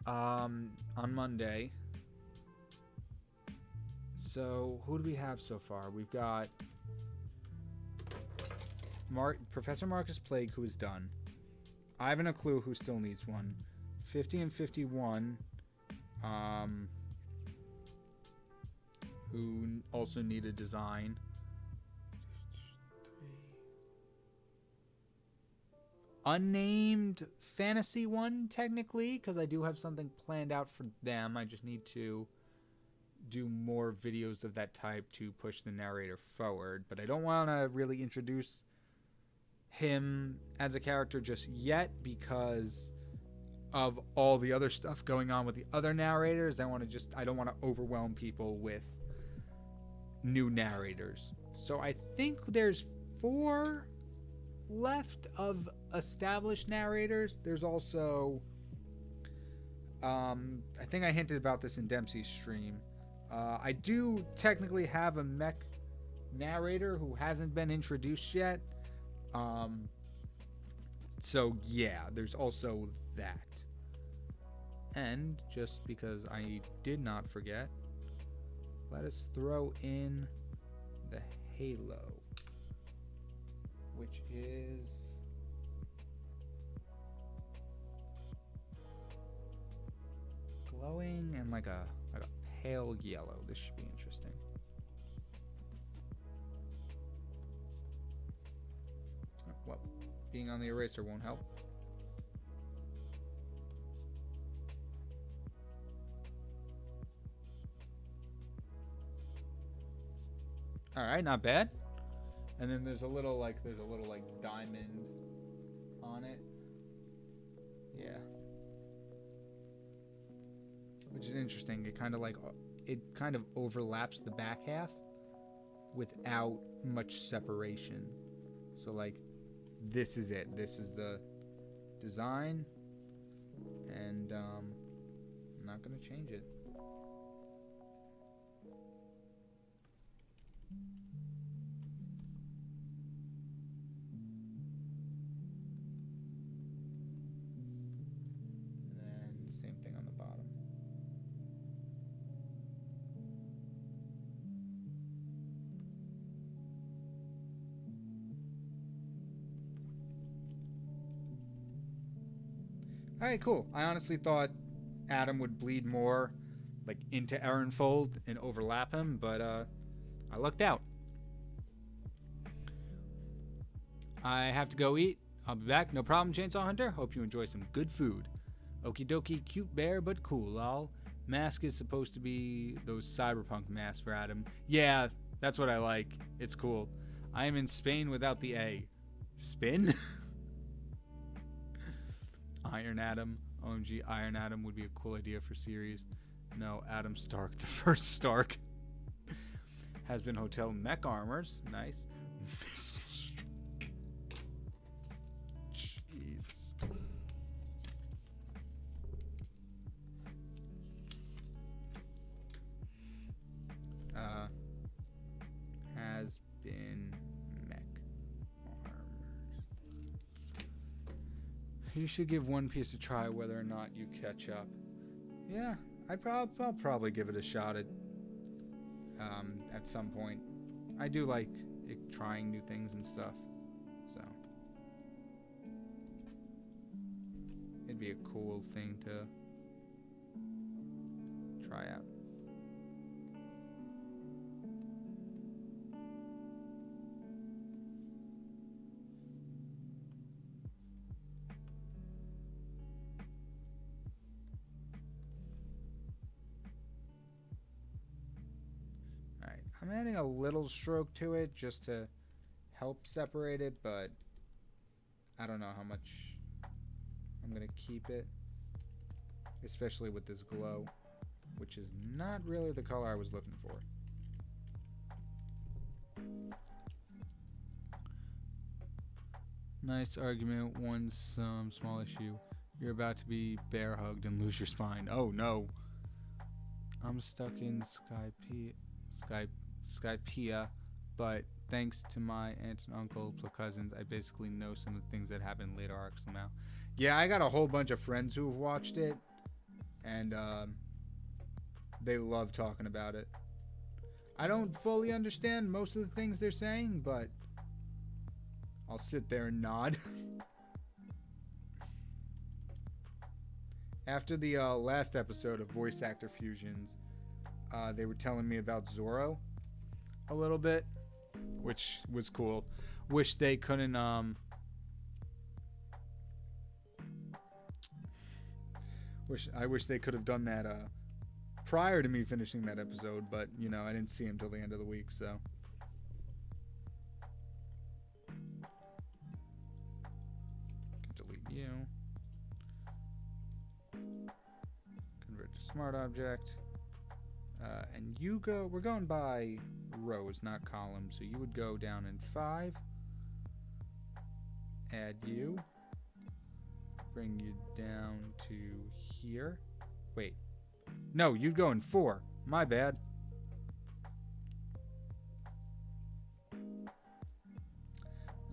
on Monday. So who do we have so far? We've got Professor Marcus Plague, who is done. I haven't a clue who still needs one. 50 and 51, who also need a design. Unnamed fantasy one, technically, because I do have something planned out for them. I just need to do more videos of that type to push the narrator forward. But I don't want to really introduce him as a character just yet because of all the other stuff going on with the other narrators. I don't want to overwhelm people with new narrators. So I think there's 4 left of established narrators. There's also I think I hinted about this in Dempsey's stream. I do technically have a mech narrator who hasn't been introduced yet. So yeah, there's also that. And just because I did not forget, let us throw in the halo, which is glowing and like a pale yellow. This should be interesting. Well, being on the eraser won't help. All right, not bad. And then there's a little like diamond on it. Yeah. Which is interesting. It kind of overlaps the back half without much separation. So like this is it. This is the design, and I'm not going to change it. All right, cool. I honestly thought Adam would bleed more like into Erenfold and overlap him, but I lucked out. I have to go eat. I'll be back. No problem, Chainsaw Hunter. Hope you enjoy some good food. Okie dokie, cute bear, but cool, lol. Mask is supposed to be those cyberpunk masks for Adam. Yeah, that's what I like. It's cool. I am in Spain without the A. Spin? Iron Adam. OMG, Iron Adam would be a cool idea for series. No, Adam Stark, the first Stark. Has been Hotel Mech Armors. Nice. Missile Strike. Jeez. Has been Mech Armors. You should give One Piece a try whether or not you catch up. Yeah, I'll probably give it a shot at some point. I do like trying new things and stuff, so it'd be a cool thing to try out. I'm adding a little stroke to it just to help separate it, but I don't know how much I'm going to keep it, especially with this glow, which is not really the color I was looking for. Nice argument, one some small issue. You're about to be bear hugged and lose your spine. Oh no. I'm stuck in Skypea, but thanks to my aunt and uncle plus cousins, I basically know some of the things that happen later arcs now. Yeah, I got a whole bunch of friends who have watched it, and they love talking about it. I don't fully understand most of the things they're saying, but I'll sit there and nod. After the last episode of Voice Actor Fusions, they were telling me about Zorro a little bit, which was cool. Wish they couldn't I wish they could have done that prior to me finishing that episode, but you know, I didn't see him till the end of the week, so. Delete you. Convert to smart object. And you go, we're going by rows, not columns, so you would go down in 5. Add you. Bring you down to here. Wait. No, you'd go in 4. My bad.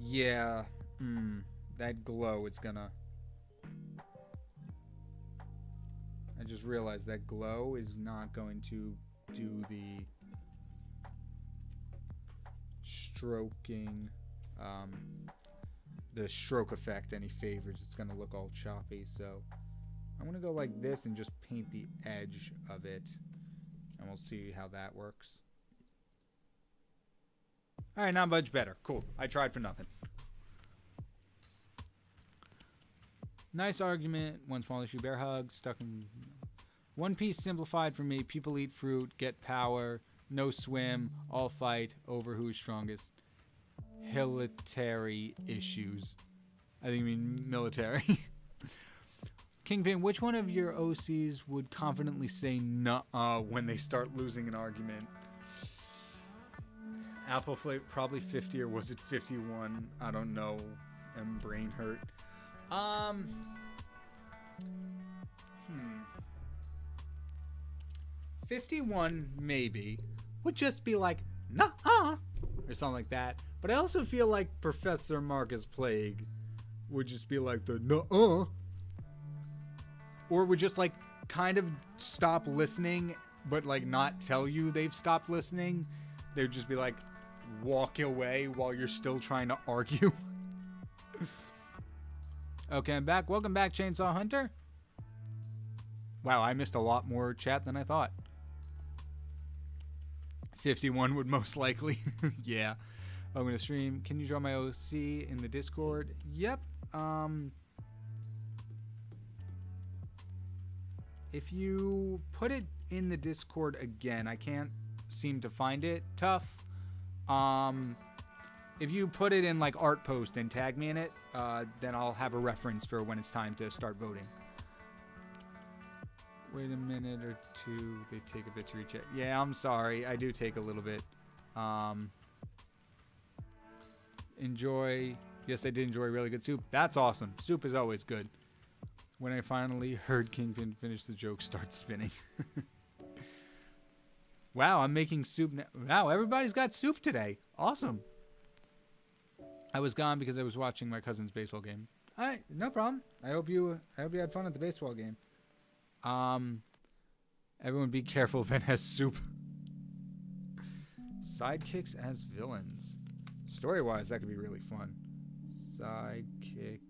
Yeah. That glow is gonna... I just realized that glow is not going to do the stroking, the stroke effect any favors. It's going to look all choppy, so I'm going to go like this and just paint the edge of it, and we'll see how that works. Alright, not much better. Cool. I tried for nothing. Nice argument. One small issue, bear hug. Stuck in One Piece simplified for me. People eat fruit, get power, no swim, all fight over who's strongest. Hilitary issues. I think you mean military. KyngPin, which one of your OCs would confidently say nuh-uh when they start losing an argument? Apple flavor, probably 50, or was it 51? I don't know. And brain hurt. 51 maybe would just be like nah or something like that, but I also feel like Professor Marcus Plague would just be like the nuh-uh, or would just like kind of stop listening but like not tell you they've stopped listening. They would just be like walk away while you're still trying to argue. Okay, I'm back. Welcome back, Chainsaw Hunter. Wow, I missed a lot more chat than I thought. 51 would most likely. Yeah. I'm going to stream. Can you draw my OC in the Discord? Yep. If you put it in the Discord again, I can't seem to find it. Tough. If you put it in like art post and tag me in it, then I'll have a reference for when it's time to start voting. Wait a minute or two. They take a bit to reach it. Yeah, I'm sorry. I do take a little bit. Enjoy. Yes, I did enjoy really good soup. That's awesome. Soup is always good. When I finally heard KyngPin finish the joke, start spinning. Wow, I'm making soup now. Wow, everybody's got soup today. Awesome. I was gone because I was watching my cousin's baseball game. All right, no problem. I hope you had fun at the baseball game. Everyone be careful, Vin has soup. Sidekicks as villains. Story-wise, that could be really fun. Sidekicks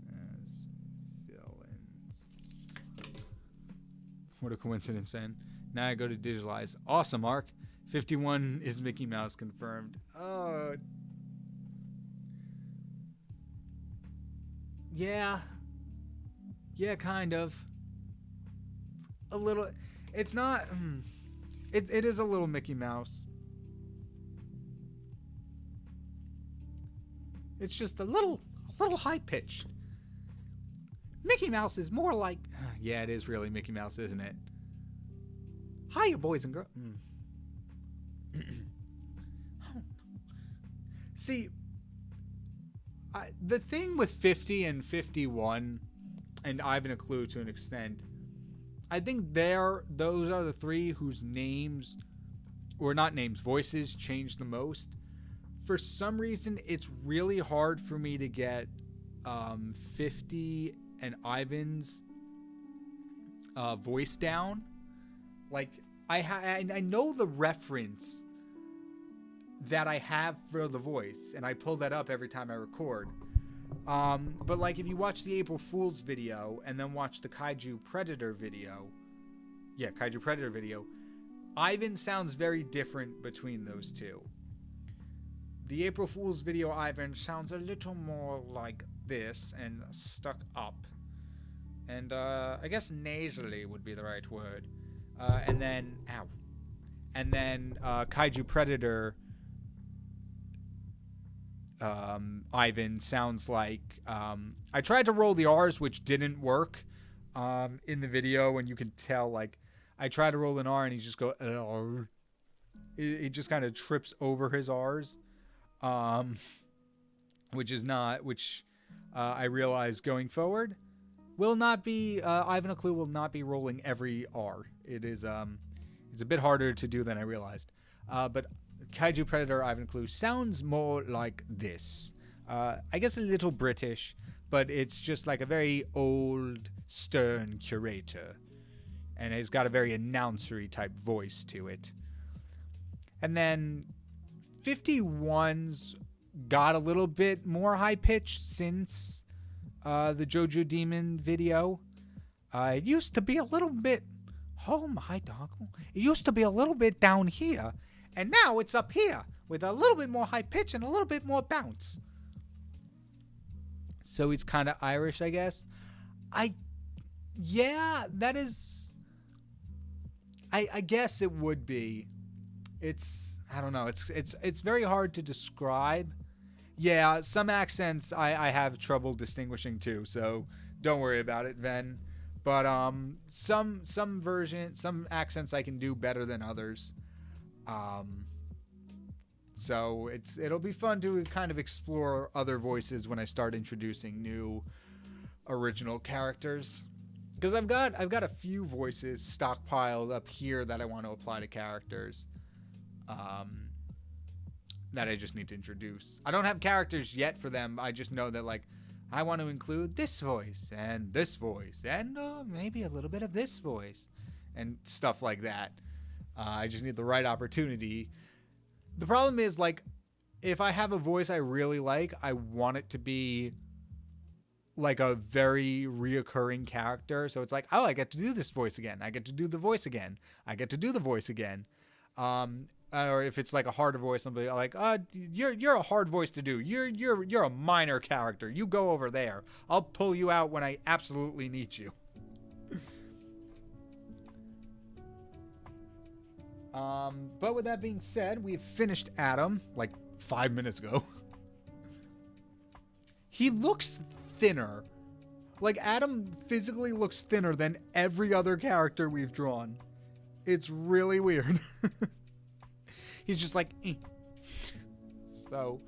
as villains. What a coincidence, Vin. Now I go to digitalize. Awesome, Mark. 51 is Mickey Mouse confirmed. Oh. Yeah. Yeah, kind of. A little. It's not. It is a little Mickey Mouse. It's just a little high pitched. Mickey Mouse is more like. Yeah, it is really Mickey Mouse, isn't it? Hiya, boys and girls. See, the thing with 50 and 51, and Ivan a Clue to an extent, I think those are the three whose names, or not names, voices change the most. For some reason, it's really hard for me to get 50 and Ivan's voice down. Like, I know the reference that I have for the voice, and I pull that up every time I record. But like if you watch the April Fool's video and then watch the Kaiju Predator video, Ivan sounds very different between those two. The April Fool's video Ivan sounds a little more like this and stuck up. And I guess nasally would be the right word. And then Kaiju Predator Ivan sounds like I tried to roll the R's, which didn't work in the video, and you can tell like I tried to roll an R and he just go he just kind of trips over his R's, which I realized going forward will not be Ivan a Clue will not be rolling every R. It is it's a bit harder to do than I realized, but Kaiju Predator Ivan Clue sounds more like this. I guess a little British, but it's just like a very old, stern curator. And it's got a very announcery type voice to it. And then 51's got a little bit more high pitch since the Jojo Demon video. It used to be a little bit, oh my doggle. It used to be a little bit down here. And now it's up here with a little bit more high pitch and a little bit more bounce. So he's kind of Irish, I guess. Yeah, that is... I guess it would be. I don't know. It's very hard to describe. Yeah, some accents I have trouble distinguishing too, so don't worry about it, Ven. But some accents I can do better than others. So it'll be fun to kind of explore other voices when I start introducing new original characters. Because I've got a few voices stockpiled up here that I want to apply to characters, that I just need to introduce. I don't have characters yet for them. I just know that like I want to include this voice and maybe a little bit of this voice and stuff like that. I just need the right opportunity. The problem is like if I have a voice I really like, I want it to be like a very reoccurring character. So it's like, oh, I get to do this voice again. I get to do the voice again. I get to do the voice again. Or if it's like a harder voice, somebody like, you're a hard voice to do. You're a minor character. You go over there. I'll pull you out when I absolutely need you. But with that being said, we've finished Adam like 5 minutes ago. He looks thinner. Like Adam physically looks thinner than every other character we've drawn. It's really weird. He's just like so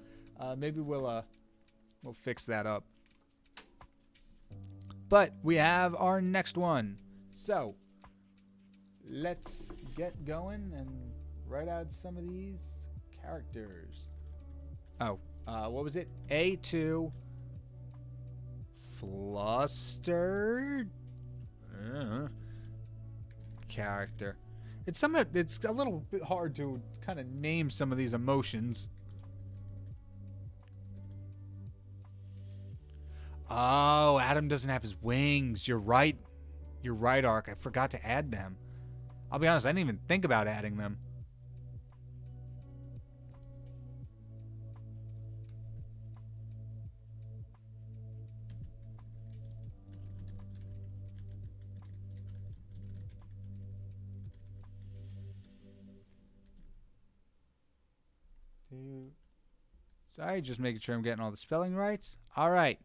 maybe we'll fix that up. But we have our next one. So let's get going and write out some of these characters. Oh, what was it? A2 flustered character. It's a little bit hard to kind of name some of these emotions. Oh, Adam doesn't have his wings. You're right. You're right, Ark. I forgot to add them. I'll be honest, I didn't even think about adding them. Sorry, just making sure I'm getting all the spelling rights. All right.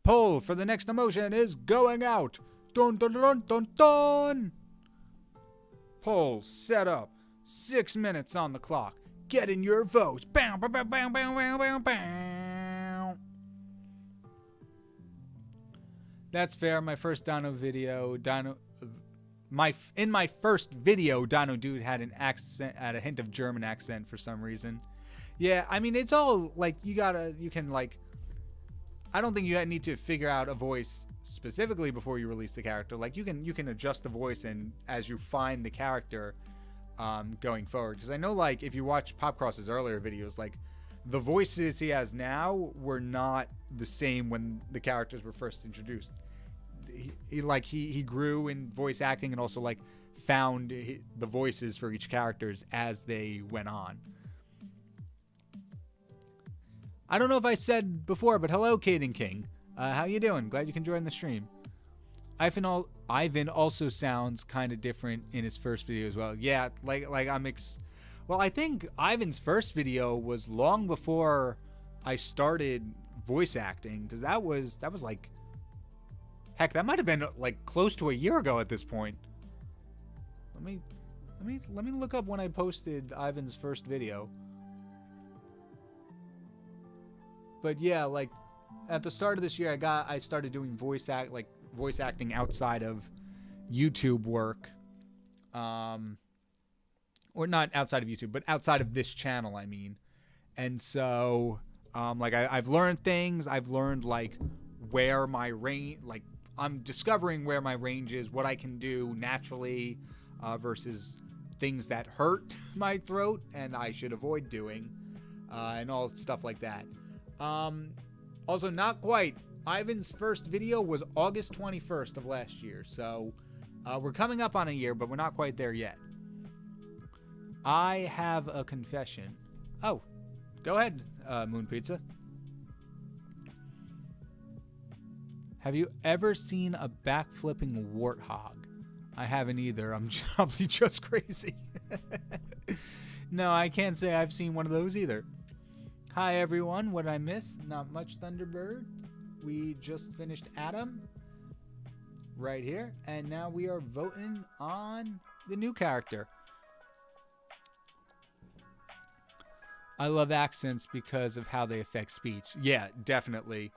Poll for the next emotion is going out. Dun dun dun dun dun. Poll set up. 6 minutes on the clock. Get in your votes. Bow, bow, bow, bow, bow, bow, bow, bow. That's fair. My first Dino video, in my first video, Dino Dude had an accent, had a hint of German accent for some reason. Yeah, I mean, it's all like you can like, I don't think you need to figure out a voice specifically before you release the character. Like you can adjust the voice, and as you find the character, going forward. Because I know, like, if you watch Popcross's earlier videos, like, the voices he has now were not the same when the characters were first introduced. He grew in voice acting and also, like, found the voices for each characters as they went on. I don't know if I said before, but hello, Caden King. How you doing? Glad you can join the stream. Ivan also sounds kind of different in his first video as well. Yeah, well, I think Ivan's first video was long before I started voice acting, because that was like, heck, that might have been like close to a year ago at this point. Let me look up when I posted Ivan's first video. But yeah, like at the start of this year, I started doing voice acting outside of YouTube work, or not outside of YouTube, but outside of this channel, I mean. And so, like I've learned things. I've learned like where my range, like I'm discovering where my range is, what I can do naturally versus things that hurt my throat and I should avoid doing, and all stuff like that. Also, not quite. Ivan's first video was August 21st of last year, so we're coming up on a year, but we're not quite there yet. I have a confession. Oh, go ahead, Moon Pizza. Have you ever seen a backflipping warthog? I haven't either. I'm probably just crazy. No, I can't say I've seen one of those either. Hi, everyone. What did I miss? Not much, Thunderbird. We just finished Adam right here, and now we are voting on the new character. I love accents because of how they affect speech. Yeah, definitely.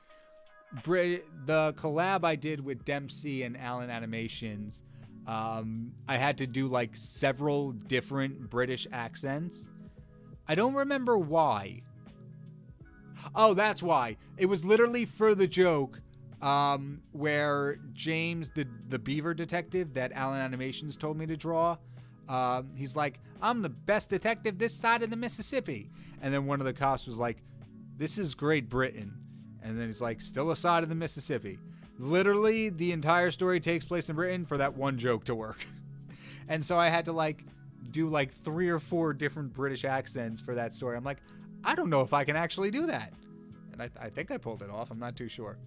The collab I did with Dempsey and Allen Animations, I had to do like several different British accents. I don't remember why. Oh, that's why. It was literally for the joke where James, the beaver detective that Allen Animations told me to draw, he's like, I'm the best detective this side of the Mississippi. And then one of the cops was like, this is Great Britain. And then he's like, still a side of the Mississippi. Literally, the entire story takes place in Britain for that one joke to work. And so I had to like do like 3 or 4 different British accents for that story. I'm like, I don't know if I can actually do that. And I think I pulled it off. I'm not too sure.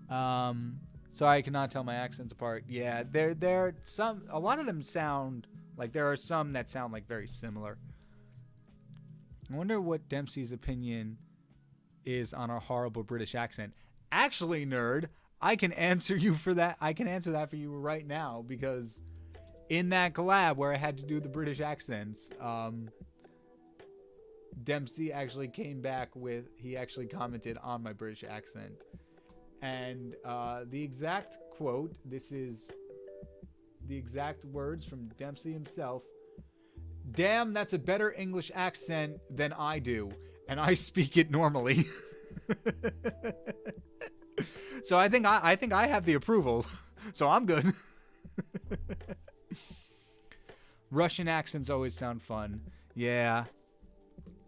Sorry, I cannot tell my accents apart. Yeah, a lot of them sound like, there are some that sound like very similar. I wonder what Dempsey's opinion is on our horrible British accent. Actually, nerd, I can answer you for that. I can answer that for you right now, because in that collab where I had to do the British accents, Dempsey actually came back with, he actually commented on my British accent. And the exact quote, this is the exact words from Dempsey himself. Damn, that's a better English accent than I do, and I speak it normally. So I think I have the approval, so I'm good. Russian accents always sound fun. Yeah.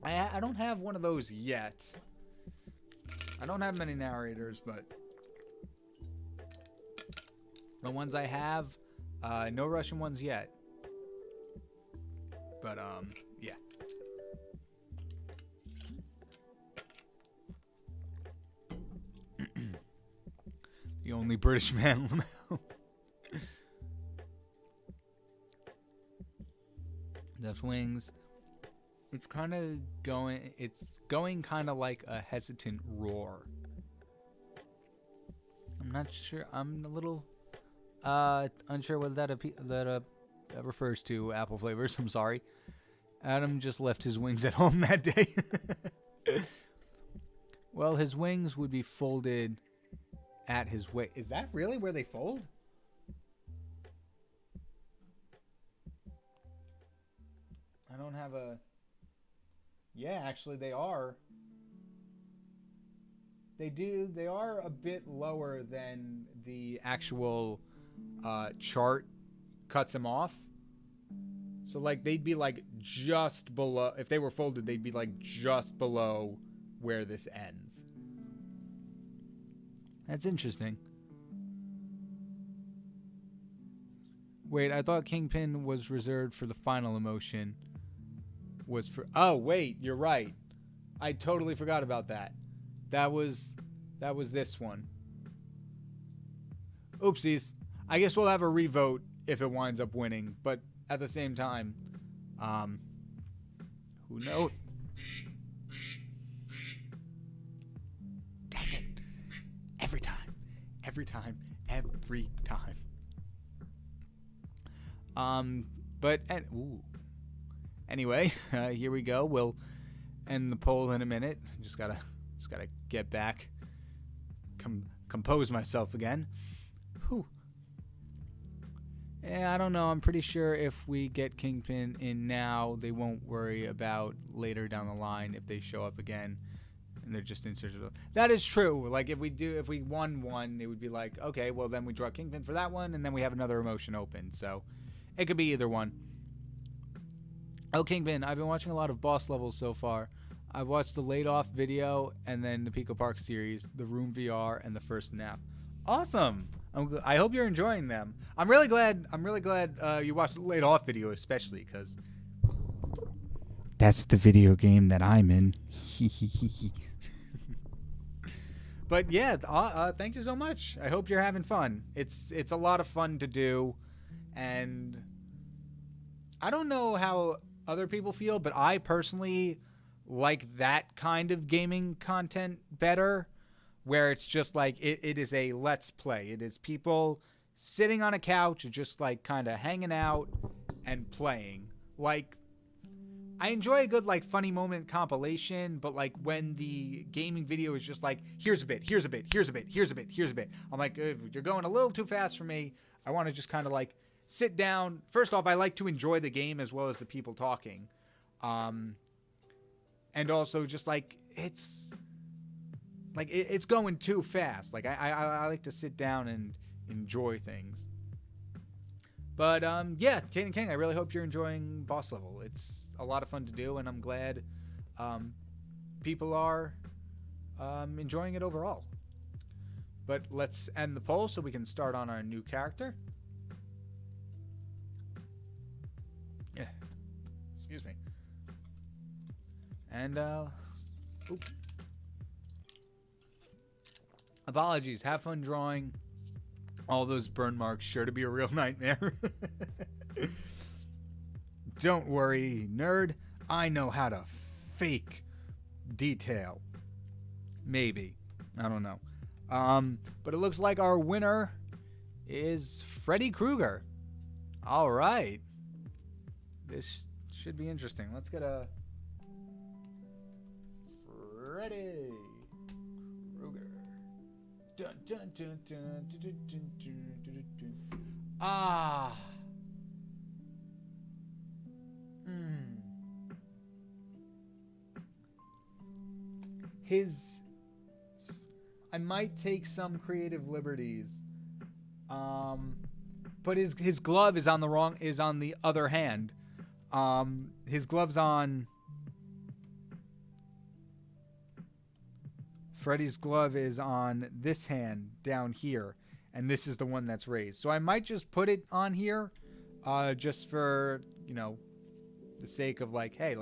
I don't have one of those yet. I don't have many narrators, but the ones I have, no Russian ones yet. But, yeah. The only British man. That's wings. It's kind of going, kind of like a hesitant roar. I'm not sure. I'm a little unsure what that refers to, apple flavors. I'm sorry. Adam just left his wings at home that day. Well, his wings would be folded at his waist. Is that really where they fold? I don't have a... Yeah, actually they are. They are a bit lower than the actual chart cuts them off. So like they'd be like just below, if they were folded, they'd be like just below where this ends. That's interesting. Wait, I thought KyngPin was reserved for the final emotion. Was for, oh wait, you're right. I totally forgot about that. That was this one. Oopsies. I guess we'll have a revote if it winds up winning, but at the same time, who knows? Dang it. Every time. Anyway, here we go. We'll end the poll in a minute. Just gotta get back, compose myself again. Whew. Yeah, I don't know. I'm pretty sure if we get KyngPin in now, they won't worry about later down the line if they show up again and they're just in search of. That is true. Like if we won one, it would be like, okay, well then we draw KyngPin for that one, and then we have another emotion open. So it could be either one. Oh, KyngPin, I've been watching a lot of boss levels so far. I've watched the Laid Off video and then the Pico Park series, the Room VR, and the first nap. Awesome. I hope you're enjoying them. I'm really glad you watched the Laid Off video, especially because that's the video game that I'm in. But yeah, thank you so much. I hope you're having fun. It's a lot of fun to do, and I don't know how other people feel, but I personally like that kind of gaming content better, where it's just like it is a let's play. It is people sitting on a couch just like kind of hanging out and playing. Like I enjoy a good like funny moment compilation, but like when the gaming video is just like here's a bit, I'm like, you're going a little too fast for me. I want to just kind of like sit down. First off, I like to enjoy the game as well as the people talking. And also just like it's going too fast. Like I like to sit down and enjoy things. But yeah, Kane and King, I really hope you're enjoying Boss Level. It's a lot of fun to do, and I'm glad people are enjoying it overall. But let's end the poll so we can start on our new character. Yeah. Excuse me. And oops. Apologies. Have fun drawing. All those burn marks sure to be a real nightmare. Don't worry, nerd. I know how to fake detail. Maybe. I don't know. But it looks like our winner is Freddy Krueger. All right. This should be interesting. Let's get a Freddy Krueger. Dun, dun, dun, dun, dun, dun, dun, dun, dun, dun. Ah. I might take some creative liberties. But his glove is on the other hand. His glove's on. Freddy's glove is on this hand down here, and this is the one that's raised. So I might just put it on here, just for, you know, the sake of like, hey,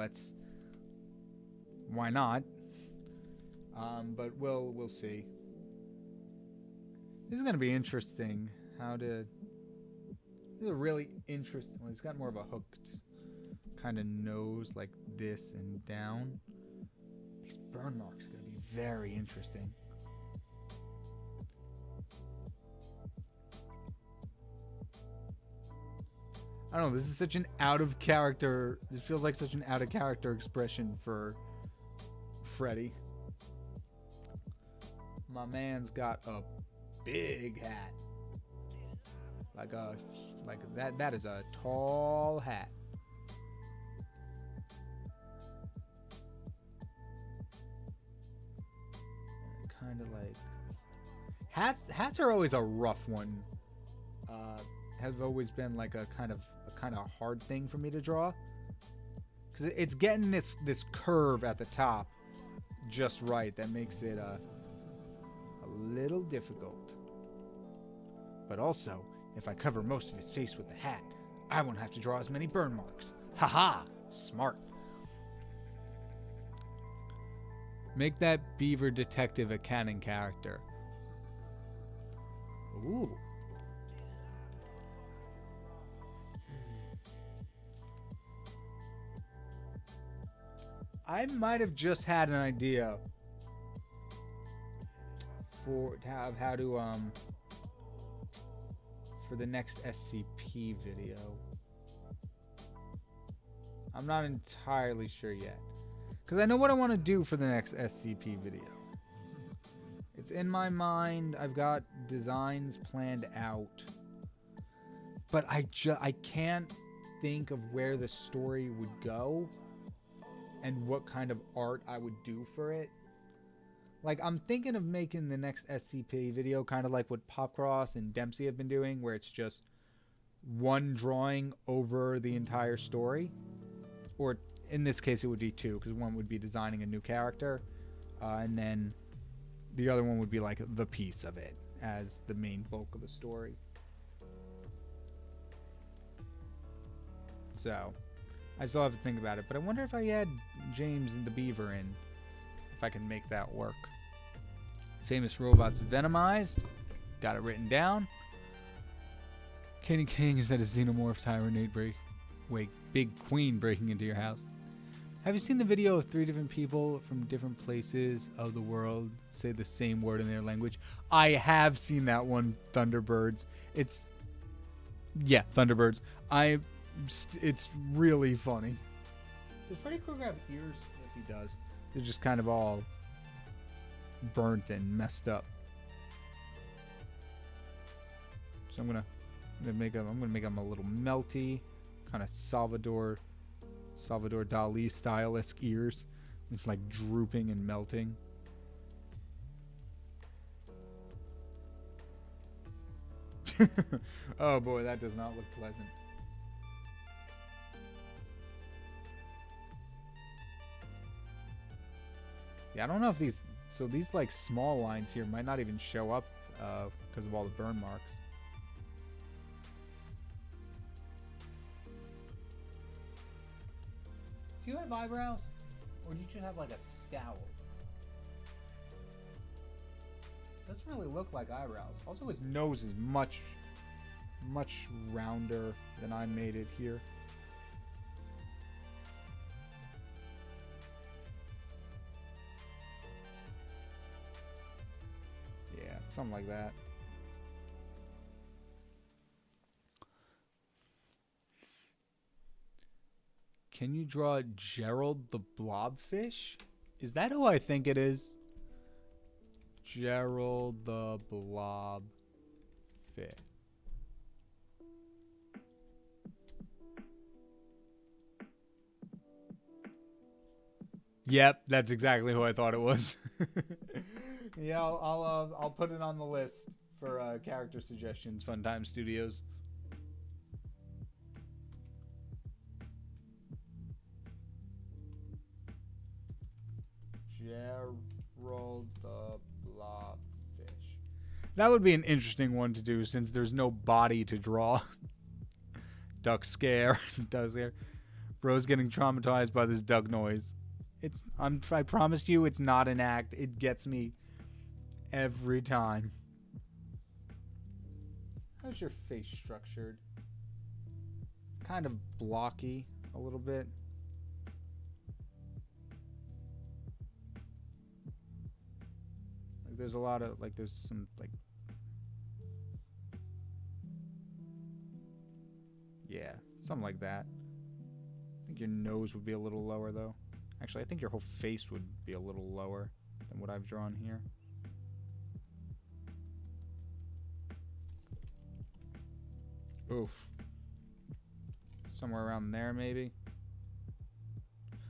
why not? But we'll see. This is gonna be interesting. This is a really interesting. Well, he's got more of a hooked kind of nose, like this and down. These burn marks are gonna be very interesting. I don't know. This is such an out of character. This feels like such an out of character expression for Freddy. My man's got a big hat. Like that is a tall hat. Kind of like hats are always a rough one has always been like a kind of hard thing for me to draw, because it's getting this curve at the top just right that makes it a little difficult. But also, if I cover most of his face with the hat, I won't have to draw as many burn marks. Haha, smart. Make that beaver detective a canon character. Ooh. I might have just had an idea for the next SCP video. I'm not entirely sure yet, because I know what I want to do for the next SCP video. It's in my mind. I've got designs planned out, but I can't think of where the story would go and what kind of art I would do for it. Like, I'm thinking of making the next SCP video kind of like what Popcross and Dempsey have been doing, where it's just one drawing over the entire story. Or in this case, it would be two, because one would be designing a new character, and then the other one would be like the piece of it as the main bulk of the story. So, I still have to think about it, but I wonder if I add James and the Beaver in, if I can make that work. Famous robots venomized. Got it written down. Kenny King is at a xenomorph tyrant big queen breaking into your house. Have you seen the video of 3 different people from different places of the world say the same word in their language? I have seen that one, Thunderbirds. Thunderbirds. It's really funny. Does Freddy Krueger have ears? Yes, he does. They're just kind of all burnt and messed up. So I'm gonna make him a little melty, kind of Salvador Dali style-esque ears, with like drooping and melting. Oh boy, that does not look pleasant. Yeah, I don't know if these like small lines here might not even show up because of all the burn marks. Do you have eyebrows? Or do you just have like a scowl? Doesn't really look like eyebrows. Also, his nose is much rounder than I made it here. Yeah, something like that. Can you draw Gerald the Blobfish? Is that who I think it is? Gerald the Blobfish. Yep, that's exactly who I thought it was. Yeah, I'll put it on the list for character suggestions, Funtime Studios. Gerald the Blobfish. That would be an interesting one to do, since there's no body to draw. Duck scare. Duck scare. Bro's getting traumatized by this duck noise. I promise you, it's not an act. It gets me every time. How's your face structured? Kind of blocky a little bit. Like there's a lot of there's some yeah, something like that. I think your nose would be a little lower though. Actually, I think your whole face would be a little lower than what I've drawn here. Oof. Somewhere around there, maybe.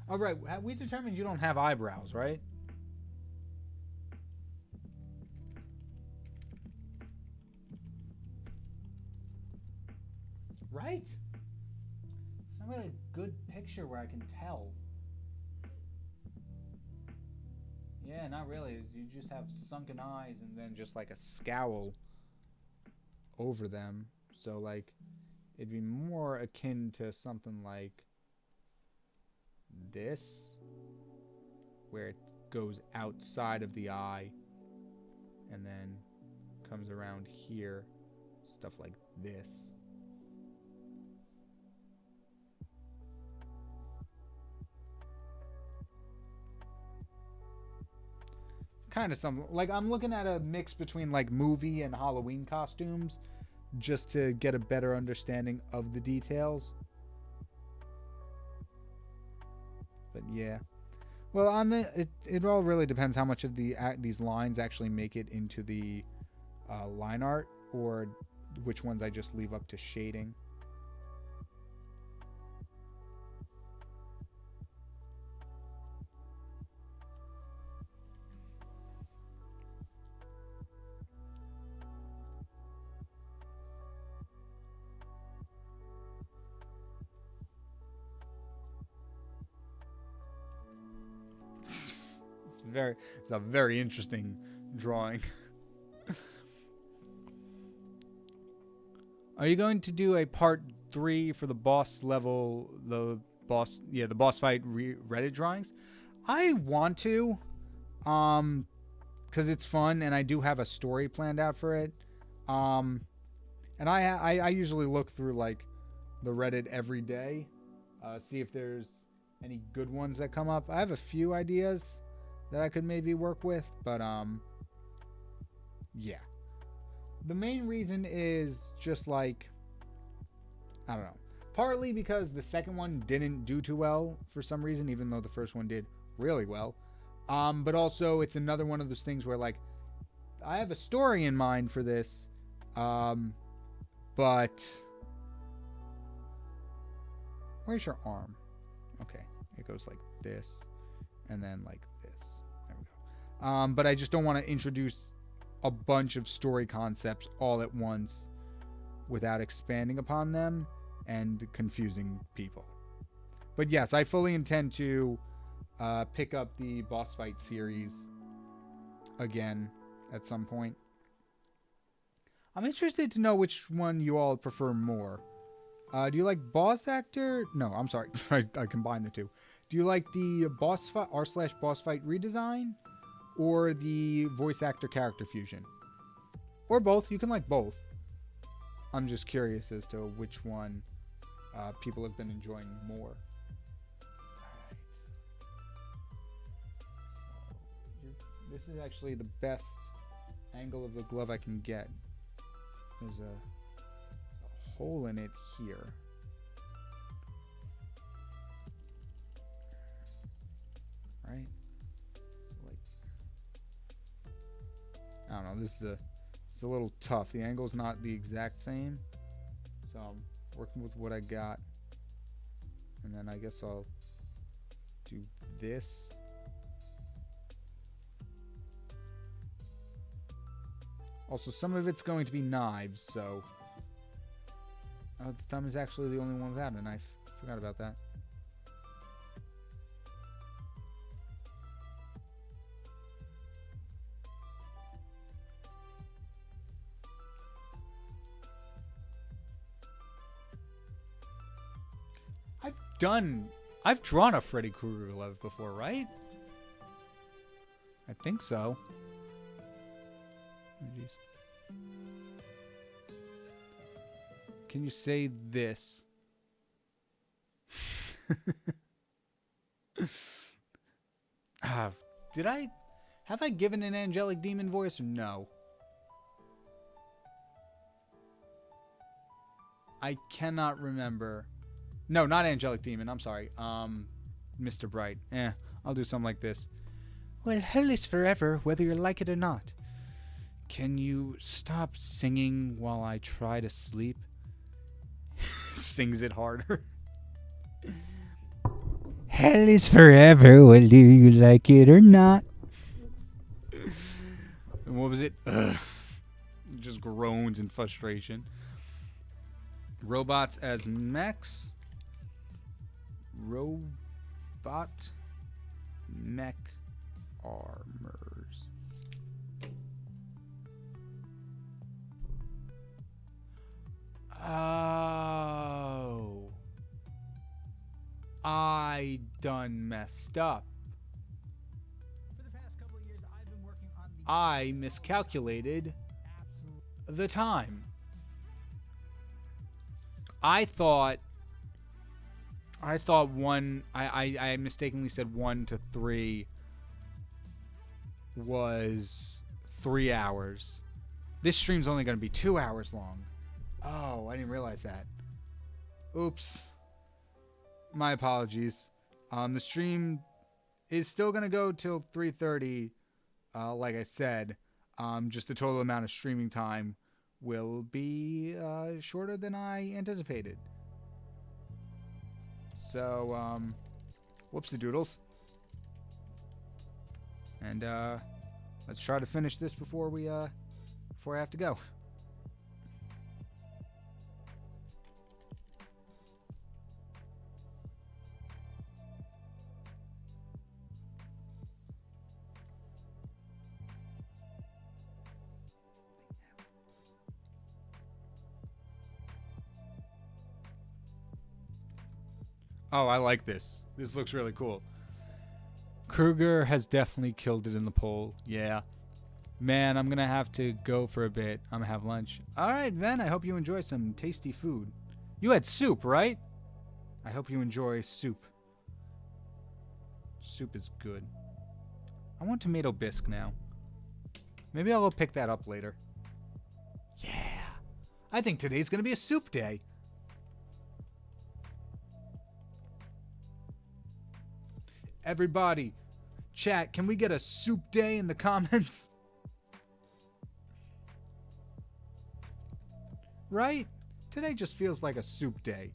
All right, we determined you don't have eyebrows, right? Right? It's not really a good picture where I can tell. Yeah, not really. You just have sunken eyes and then just like a scowl over them. So like it'd be more akin to something like this, where it goes outside of the eye and then comes around here, stuff like this. Kind of something like I'm looking at a mix between like movie and Halloween costumes just to get a better understanding of the details. But yeah, well, it all really depends how much of these lines actually make it into the line art, or which ones I just leave up to shading. It's a very interesting drawing. Are you going to do a part 3 for the boss level, the boss fight Reddit drawings? I want to, because it's fun and I do have a story planned out for it. And I usually look through like the Reddit every day, see if there's any good ones that come up. I have a few ideas that I could maybe work with, but yeah. The main reason is just like, I don't know, partly because the second one didn't do too well for some reason, even though the first one did really well. But also it's another one of those things where like I have a story in mind for this, but where's your arm? Okay, it goes like this and then like this. There we go. But I just don't want to introduce a bunch of story concepts all at once without expanding upon them and confusing people. But yes, I fully intend to pick up the boss fight series again at some point. I'm interested to know which one you all prefer more. Do you like boss actor? No, I'm sorry. I combined the two. Do you like the boss fight r/boss fight redesign or the voice actor character fusion? Or both. You can like both. I'm just curious as to which one people have been enjoying more. This is actually the best angle of the glove I can get. There's a hole in it here. Right? So like, I don't know. This is it's a little tough. The angle's not the exact same, so I'm working with what I got, and then I guess I'll do this. Also, some of it's going to be knives, so... Oh, the thumb is actually the only one without a knife. Forgot about that. I've drawn a Freddy Krueger glove before, right? I think so. Oh, geez. Can you say this? Have I given an angelic demon voice or no? I cannot remember. No, not angelic demon. I'm sorry. Mr. Bright. I'll do something like this. Well, hell is forever, whether you like it or not. Can you stop singing while I try to sleep? Sings it harder. Hell is forever, whether you like it or not. And what was it? Just groans in frustration. Robots as mechs. Robot mech armors. Oh. I done messed up. For the past couple of years, I've been working on the I miscalculated the time. I thought I mistakenly said 1 to 3 was 3 hours. This stream's only going to be 2 hours long. Oh, I didn't realize that. Oops. My apologies. The stream is still going to go till 3:30, like I said. Just the total amount of streaming time will be shorter than I anticipated. So, whoopsie doodles. And let's try to finish this before I have to go. Oh, I like this. This looks really cool. Kruger has definitely killed it in the poll. Yeah. Man, I'm going to have to go for a bit. I'm going to have lunch. All right, Ven, I hope you enjoy some tasty food. You had soup, right? I hope you enjoy soup. Soup is good. I want tomato bisque now. Maybe I'll go pick that up later. Yeah. I think today's going to be a soup day. Everybody, chat, can we get a soup day in the comments? Right? Today just feels like a soup day.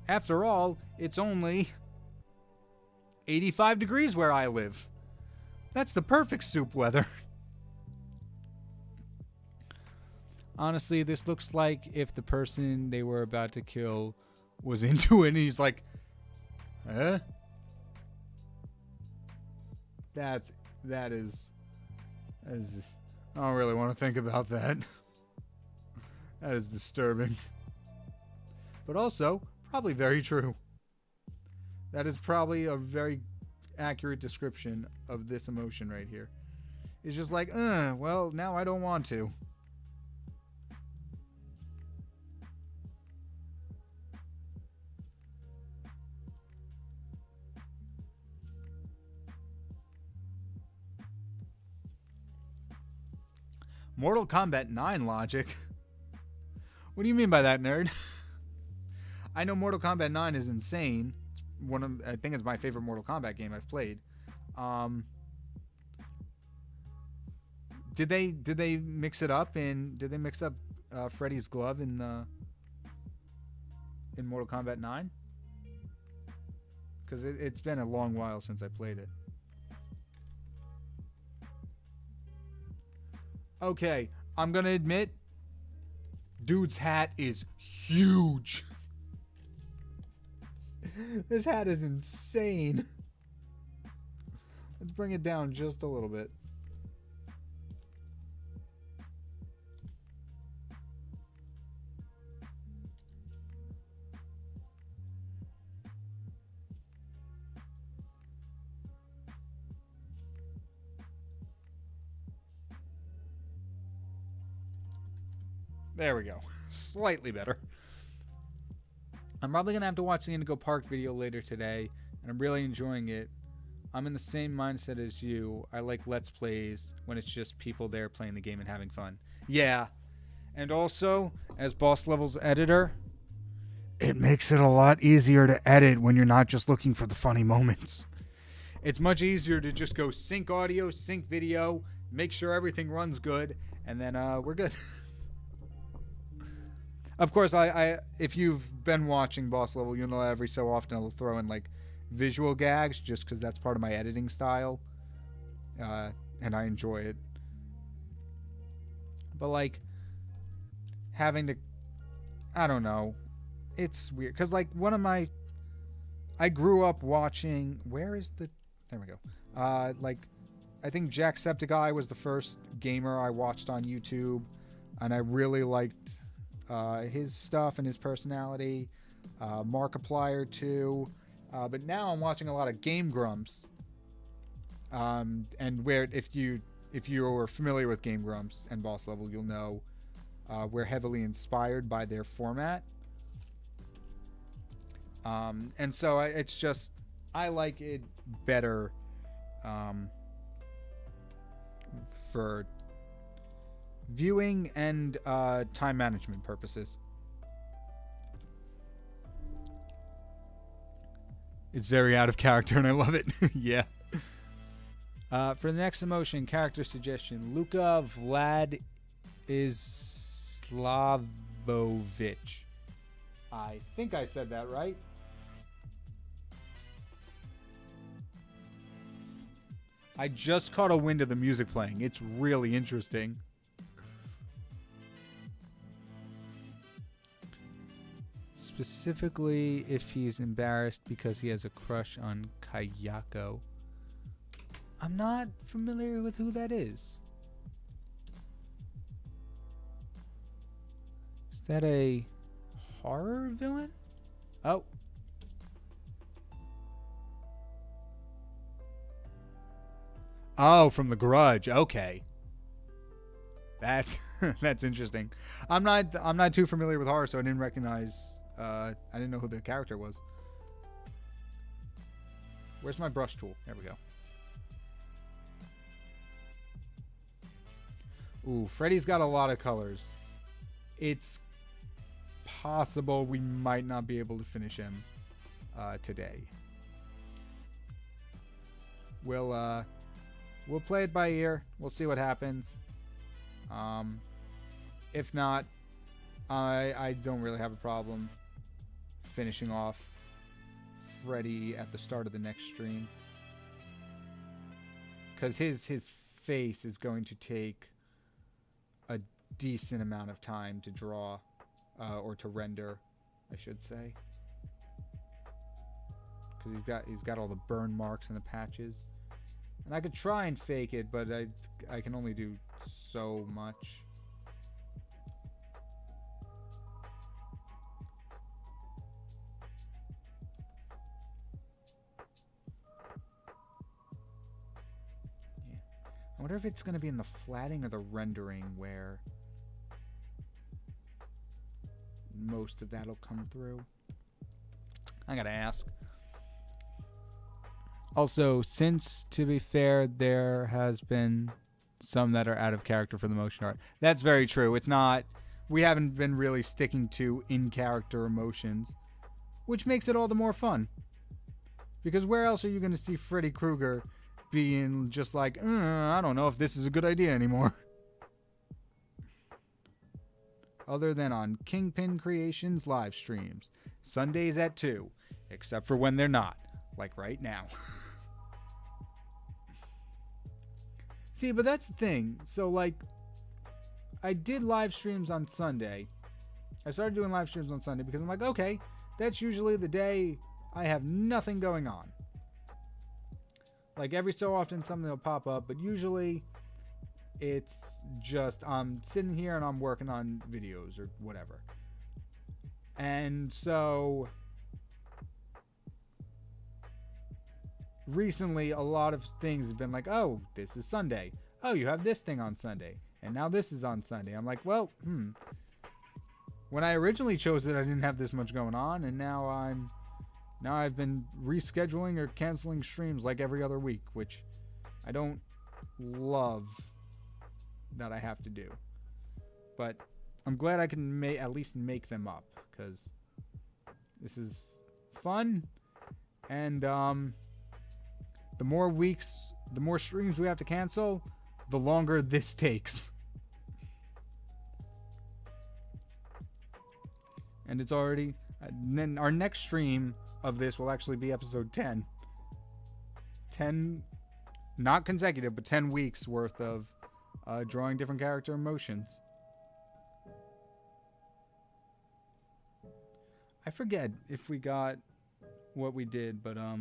After all, it's only 85 degrees where I live. That's the perfect soup weather. Honestly, this looks like if the person they were about to kill was into it and he's like, huh? That is I don't really want to think about that. That is disturbing. But also, probably very true. That is probably a very accurate description of this emotion right here. It's just like, well, now I don't want to. Mortal Kombat 9 logic? What do you mean by that, nerd? I know Mortal Kombat 9 is insane. It's I think it's my favorite Mortal Kombat game I've played. Did they mix it up did they mix up Freddy's glove in Mortal Kombat 9? Because it's been a long while since I played it. Okay, I'm gonna admit, dude's hat is huge. This hat is insane. Let's bring it down just a little bit. There we go. Slightly better. I'm probably going to have to watch the Indigo Park video later today, and I'm really enjoying it. I'm in the same mindset as you. I like Let's Plays when it's just people there playing the game and having fun. Yeah. And also, as Boss Level's editor, it makes it a lot easier to edit when you're not just looking for the funny moments. It's much easier to just go sync audio, sync video, make sure everything runs good, and then we're good. Of course, if you've been watching Boss Level, you'll know every so often I'll throw in like visual gags just because that's part of my editing style, and I enjoy it. But like having to, I don't know. It's weird. Because, like, I grew up watching... Where is the... There we go. Like, I think Jacksepticeye was the first gamer I watched on YouTube. And I really liked his stuff and his personality. Markiplier, too. But now I'm watching a lot of Game Grumps. And where, if you are familiar with Game Grumps and Boss Level, you'll know we're heavily inspired by their format. And so it's just, I like it better for viewing and time management purposes. It's very out of character and I love it. Yeah. For the next emotion, character suggestion, Luka Vladislavovich. I think I said that right. I just caught a wind of the music playing. It's really interesting. Specifically, if he's embarrassed because he has a crush on Kayako. I'm not familiar with who that is. Is that a horror villain? Oh. Oh, from The Grudge. Okay. That's interesting. I'm not too familiar with horror, so I didn't recognize I didn't know who the character was. Where's my brush tool? There we go. Ooh, Freddy's got a lot of colors. It's possible we might not be able to finish him today. We'll play it by ear. We'll see what happens. If not, I don't really have a problem finishing off Freddy at the start of the next stream. Because his face is going to take a decent amount of time to draw, or to render, I should say. Because he's got all the burn marks and the patches. And I could try and fake it, but I can only do so much. Yeah. I wonder if it's going to be in the flatting or the rendering where most of that'll come through. I gotta ask. Also, since, to be fair, there has been some that are out of character for the motion art. That's very true. It's not... We haven't been really sticking to in-character emotions, which makes it all the more fun. Because where else are you going to see Freddy Krueger being just like, I don't know if this is a good idea anymore. Other than on KyngPin Creations live streams. Sundays at 2. Except for when they're not. Like right now. See, but that's the thing. So, like, I did live streams on Sunday. I started doing live streams on Sunday because I'm like, okay, that's usually the day I have nothing going on. Like, every so often something will pop up, but usually it's just I'm sitting here and I'm working on videos or whatever. And so recently, a lot of things have been like, oh, this is Sunday. Oh, you have this thing on Sunday. And now this is on Sunday. I'm like, well, when I originally chose it, I didn't have this much going on. And now I've been rescheduling or canceling streams like every other week, which I don't love that I have to do. But I'm glad I can at least make them up, because this is fun. And, the more weeks, the more streams we have to cancel, the longer this takes. And it's already... And then our next stream of this will actually be episode 10. 10, not consecutive, but 10 weeks worth of drawing different character emotions. I forget if we got what we did, but I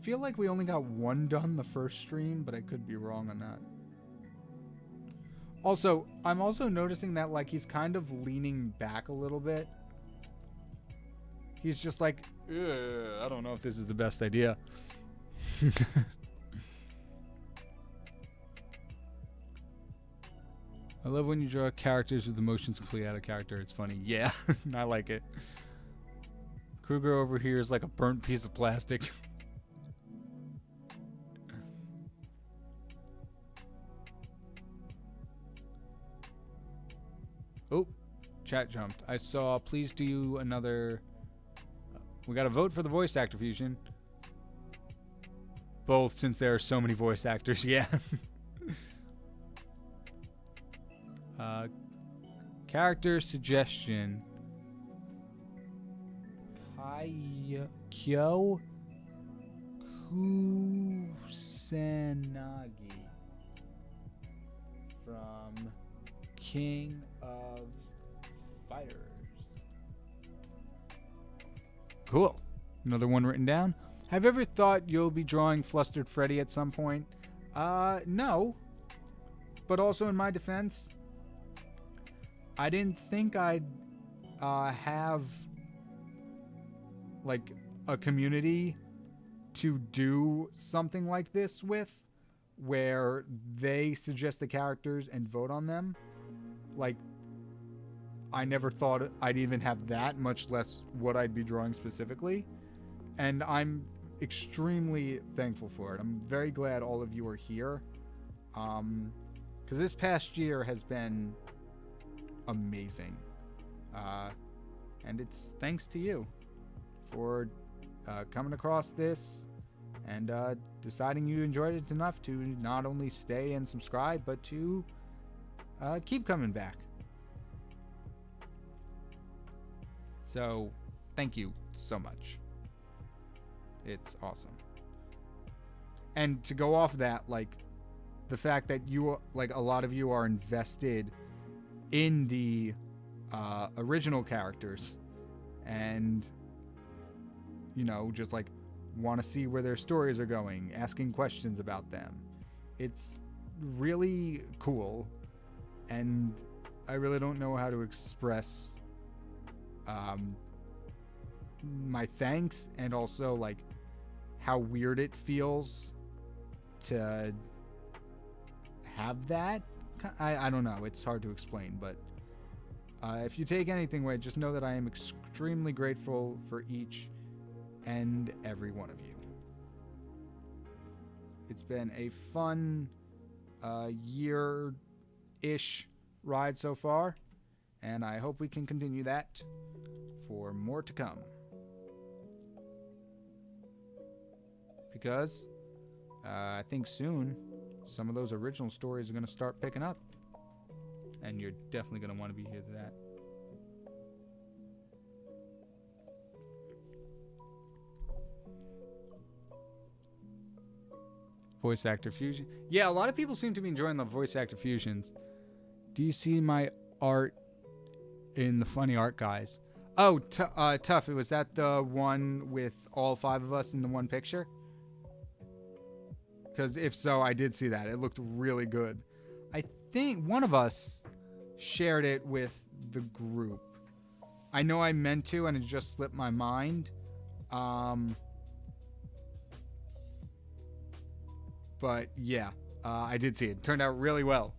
feel like we only got one done the first stream, but I could be wrong on that. Also, I'm also noticing that like he's kind of leaning back a little bit. He's just like, I don't know if this is the best idea. I love when you draw characters with emotions completely out of character. It's funny. Yeah, I like it. Kruger over here is like a burnt piece of plastic. Oh, chat jumped. I saw, please do another... We got to vote for the voice actor fusion. Both, since there are so many voice actors. Yeah. Character suggestion. Kyo Kusanagi from King of Fighters. Cool. Another one written down. Have you ever thought you'll be drawing Flustered Freddy at some point? No. But also in my defense, I didn't think I'd have like a community to do something like this with, where they suggest the characters and vote on them. Like, I never thought I'd even have that, much less what I'd be drawing specifically. And I'm extremely thankful for it. I'm very glad all of you are here. Because this past year has been amazing. And it's thanks to you for coming across this and deciding you enjoyed it enough to not only stay and subscribe, but to keep coming back. So, thank you so much. It's awesome. And to go off that, like, the fact that you, like, a lot of you are invested in the original characters and, you know, just, like, want to see where their stories are going, asking questions about them. It's really cool, and I really don't know how to express my thanks, and also like how weird it feels to have that. I don't know, it's hard to explain, but if you take anything away, just know that I am extremely grateful for each and every one of you. It's been a fun year-ish ride so far, and I hope we can continue that for more to come. Because I think soon some of those original stories are going to start picking up, and you're definitely going to want to be here for that. Voice actor fusion. Yeah, a lot of people seem to be enjoying the voice actor fusions. Do you see my art in the funny art guys? Oh, Tough. Was that the one with all 5 of us in the one picture? Because if so, I did see that. It looked really good. I think one of us shared it with the group. I know I meant to, and it just slipped my mind. But yeah, I did see it. It turned out really well.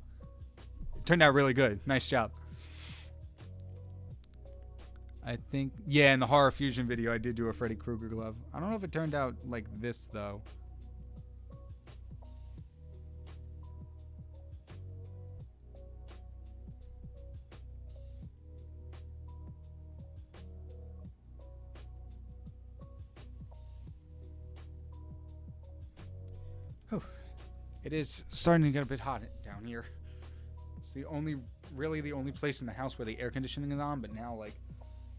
It turned out really good. Nice job. I think, yeah, in the horror fusion video, I did do a Freddy Krueger glove. I don't know if it turned out like this, though. Oh, it is starting to get a bit hot down here. It's really the only place in the house where the air conditioning is on, but now, like,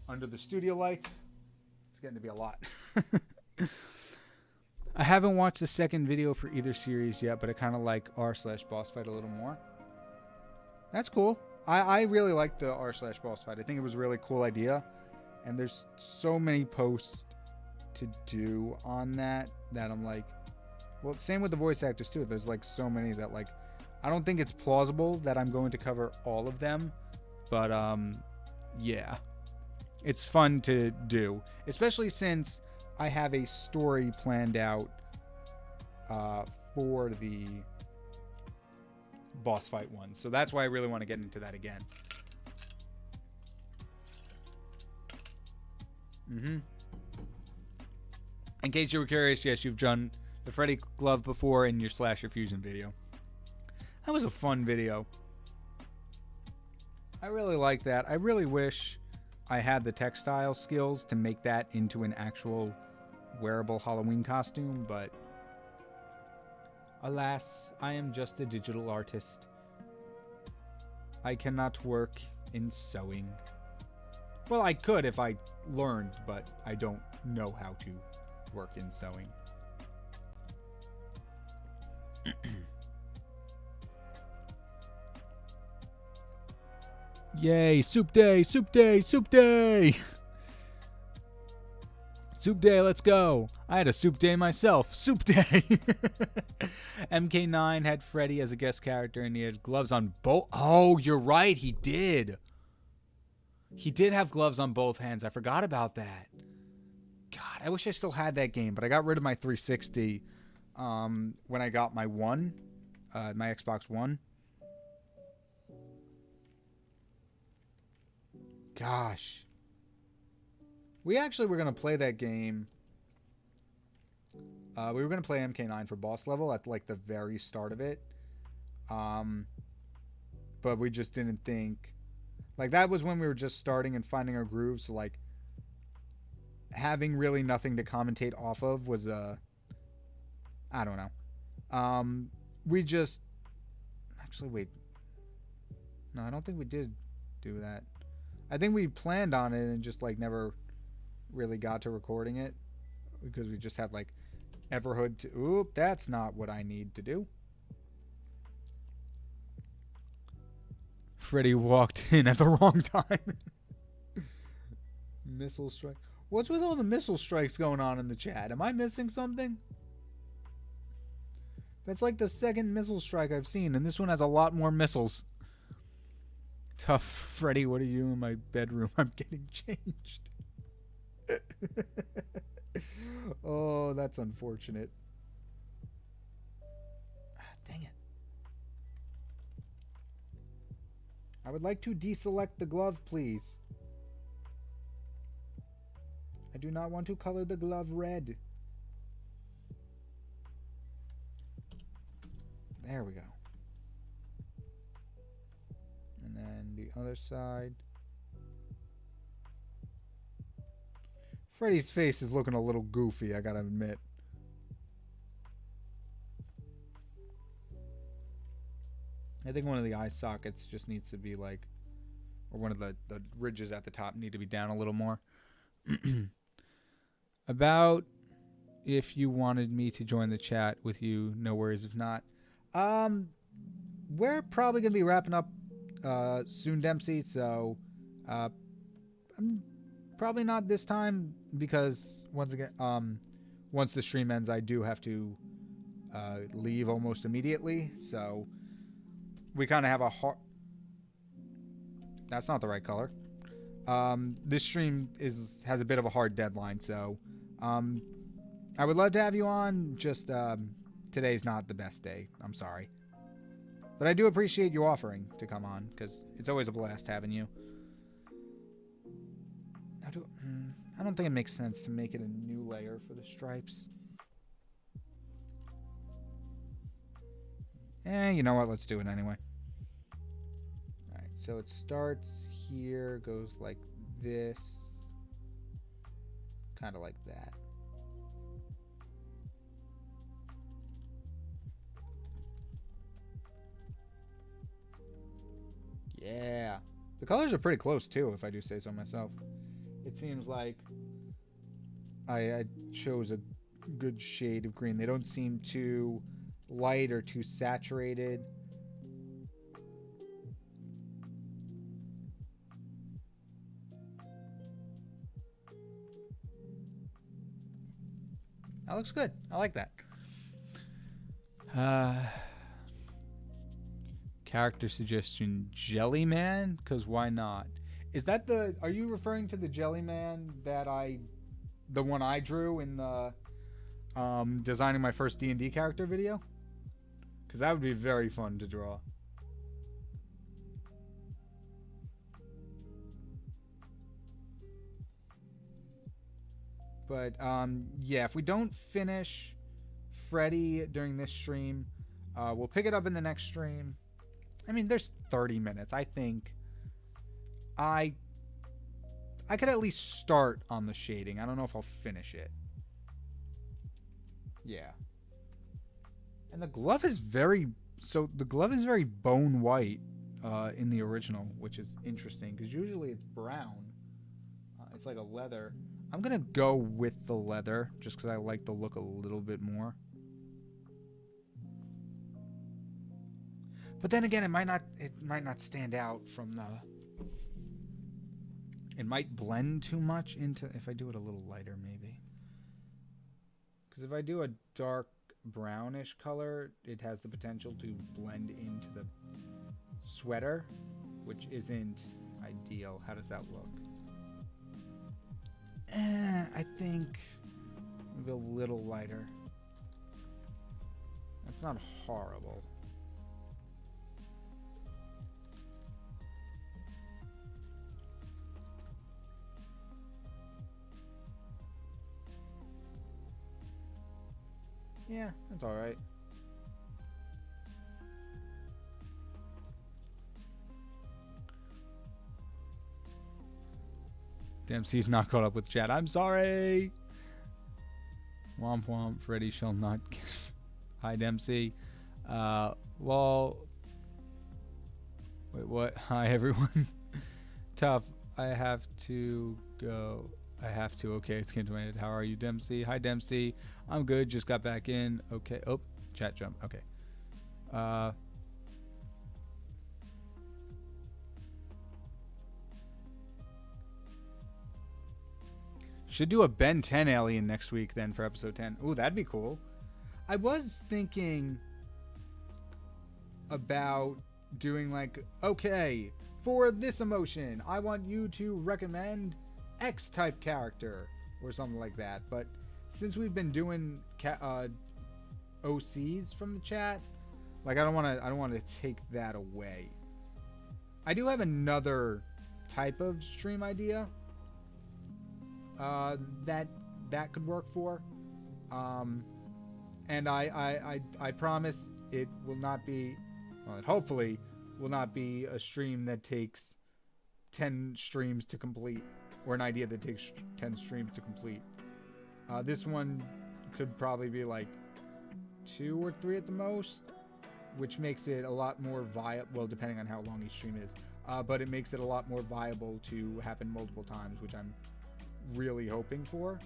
under the studio lights, it's getting to be a lot. I haven't watched the second video for either series yet, but I kind of like r/boss fight a little more. That's cool. I really like the r/boss fight. I think it was a really cool idea. And there's so many posts to do on that I'm like, well, same with the voice actors too. There's like so many that like, I don't think it's plausible that I'm going to cover all of them. But yeah, it's fun to do, especially since I have a story planned out for the boss fight one. So that's why I really want to get into that again. In case you were curious, yes, you've done the Freddy glove before in your Slasher Fusion video. That was a fun video. I really like that. I really wish I had the textile skills to make that into an actual wearable Halloween costume, but alas, I am just a digital artist. I cannot work in sewing. Well, I could if I learned, but I don't know how to work in sewing. Yay, soup day, soup day, soup day! Soup day, let's go. I had a soup day myself. Soup day. MK9 had Freddy as a guest character and he had gloves on both. Oh, you're right. He did. He did have gloves on both hands. I forgot about that. God, I wish I still had that game, but I got rid of my 360 when I got my One, my Xbox One. Gosh. We actually were going to play that game. We were going to play MK9 for boss level at like the very start of it. But we just didn't think. Like that was when we were just starting and finding our groove. So like having really nothing to commentate off of was I don't know. We just actually wait. No, I don't think we did do that. I think we planned on it and just like never really got to recording it because we just had like Everhood to. Oop, that's not what I need to do. Freddy walked in at the wrong time. Missile strike. What's with all the missile strikes going on in the chat? Am I missing something? That's like the second missile strike I've seen, and this one has a lot more missiles. Tough Freddy, what are you in my bedroom? I'm getting changed. Oh, that's unfortunate. Dang it. I would like to deselect the glove, please. I do not want to color the glove red. There we go. And then the other side. Freddy's face is looking a little goofy, I gotta admit. I think one of the eye sockets just needs to be like, or one of the ridges at the top need to be down a little more. About if you wanted me to join the chat with you, no worries if not. We're probably gonna be wrapping up soon, Dempsey, so I'm probably not this time because once again, once the stream ends, I do have to leave almost immediately, so we kind of have a hard. That's not the right color. This stream has a bit of a hard deadline, so I would love to have you on. Just today's not the best day. I'm sorry, but I do appreciate you offering to come on because it's always a blast having you. I don't think it makes sense to make it a new layer for the stripes. You know what? Let's do it anyway. Alright, so it starts here, goes like this. Kind of like that. Yeah. The colors are pretty close too, if I do say so myself. It seems like I chose a good shade of green. They don't seem too light or too saturated. That looks good. I like that. Character suggestion, Jellyman, because why not? Is that the... Are you referring to the Jellyman that the one I drew in the designing my first D&D character video? Because that would be very fun to draw. But yeah, if we don't finish Freddy during this stream, we'll pick it up in the next stream. I mean, there's 30 minutes. I think I could at least start on the shading. I don't know if I'll finish it. Yeah. And the glove is very... So the glove is very bone white in the original, which is interesting because usually it's brown. It's like a leather. I'm going to go with the leather just because I like the look a little bit more. But then again, it might not stand out from the... It might blend too much into... If I do it a little lighter, maybe. Because if I do a dark brownish color, it has the potential to blend into the sweater, which isn't ideal. How does that look? I think maybe a little lighter. That's not horrible. Yeah, that's all right. Dempsey's not caught up with chat. I'm sorry. Womp womp. Freddy shall not. Hi, Dempsey. Well. Wait, what? Hi, everyone. Tough. I have to go. I have to. Okay, it's came to my head. How are you, Dempsey? Hi, Dempsey. I'm good. Just got back in. Okay. Oh, chat jump. Okay. Should do a Ben 10 alien next week then for episode 10. Ooh, that'd be cool. I was thinking about doing like, okay, for this emotion, I want you to recommend X type character or something like that. But since we've been doing OCs from the chat, like I don't want to take that away. I do have another type of stream idea that could work for, and I promise it will not be, well, it hopefully will not be a stream that takes 10 streams to complete, or an idea that takes 10 streams to complete. This one could probably be like 2 or 3 at the most, which makes it a lot more viable, well, depending on how long each stream is, but it makes it a lot more viable to happen multiple times, which I'm really hoping for.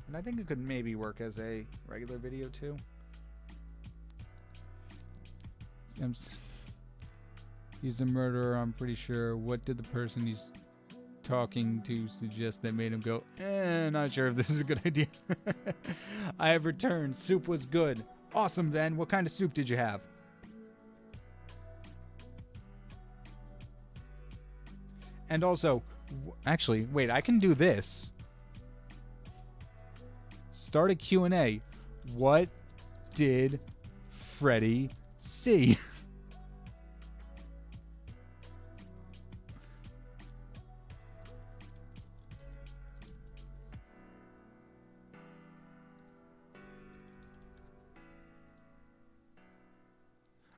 And I think it could maybe work as a regular video too. He's a murderer, I'm pretty sure. What did the person he's talking to suggest that made him go, not sure if this is a good idea. I have returned. Soup was good. Awesome, then. What kind of soup did you have? And also, actually, wait, I can do this. Start a Q&A. What did Freddy see?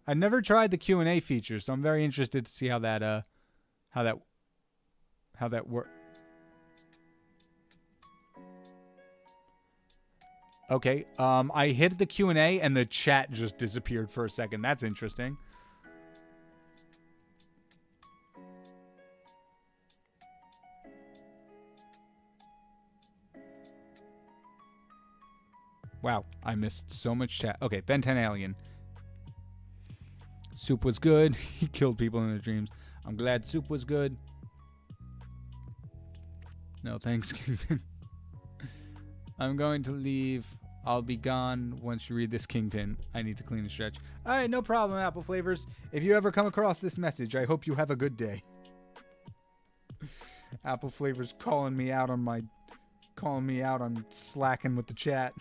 I've never tried the Q&A feature, so I'm very interested to see how that works. Okay, I hit the Q&A and the chat just disappeared for a second. That's interesting. Wow, I missed so much chat. Okay, Ben 10 Alien. Soup was good. He killed people in their dreams. I'm glad soup was good. No, thanks, KyngPin. I'm going to leave. I'll be gone once you read this, KyngPin. I need to clean and stretch. All right, no problem, Apple Flavors. If you ever come across this message, I hope you have a good day. Apple Flavors calling me out on slacking with the chat.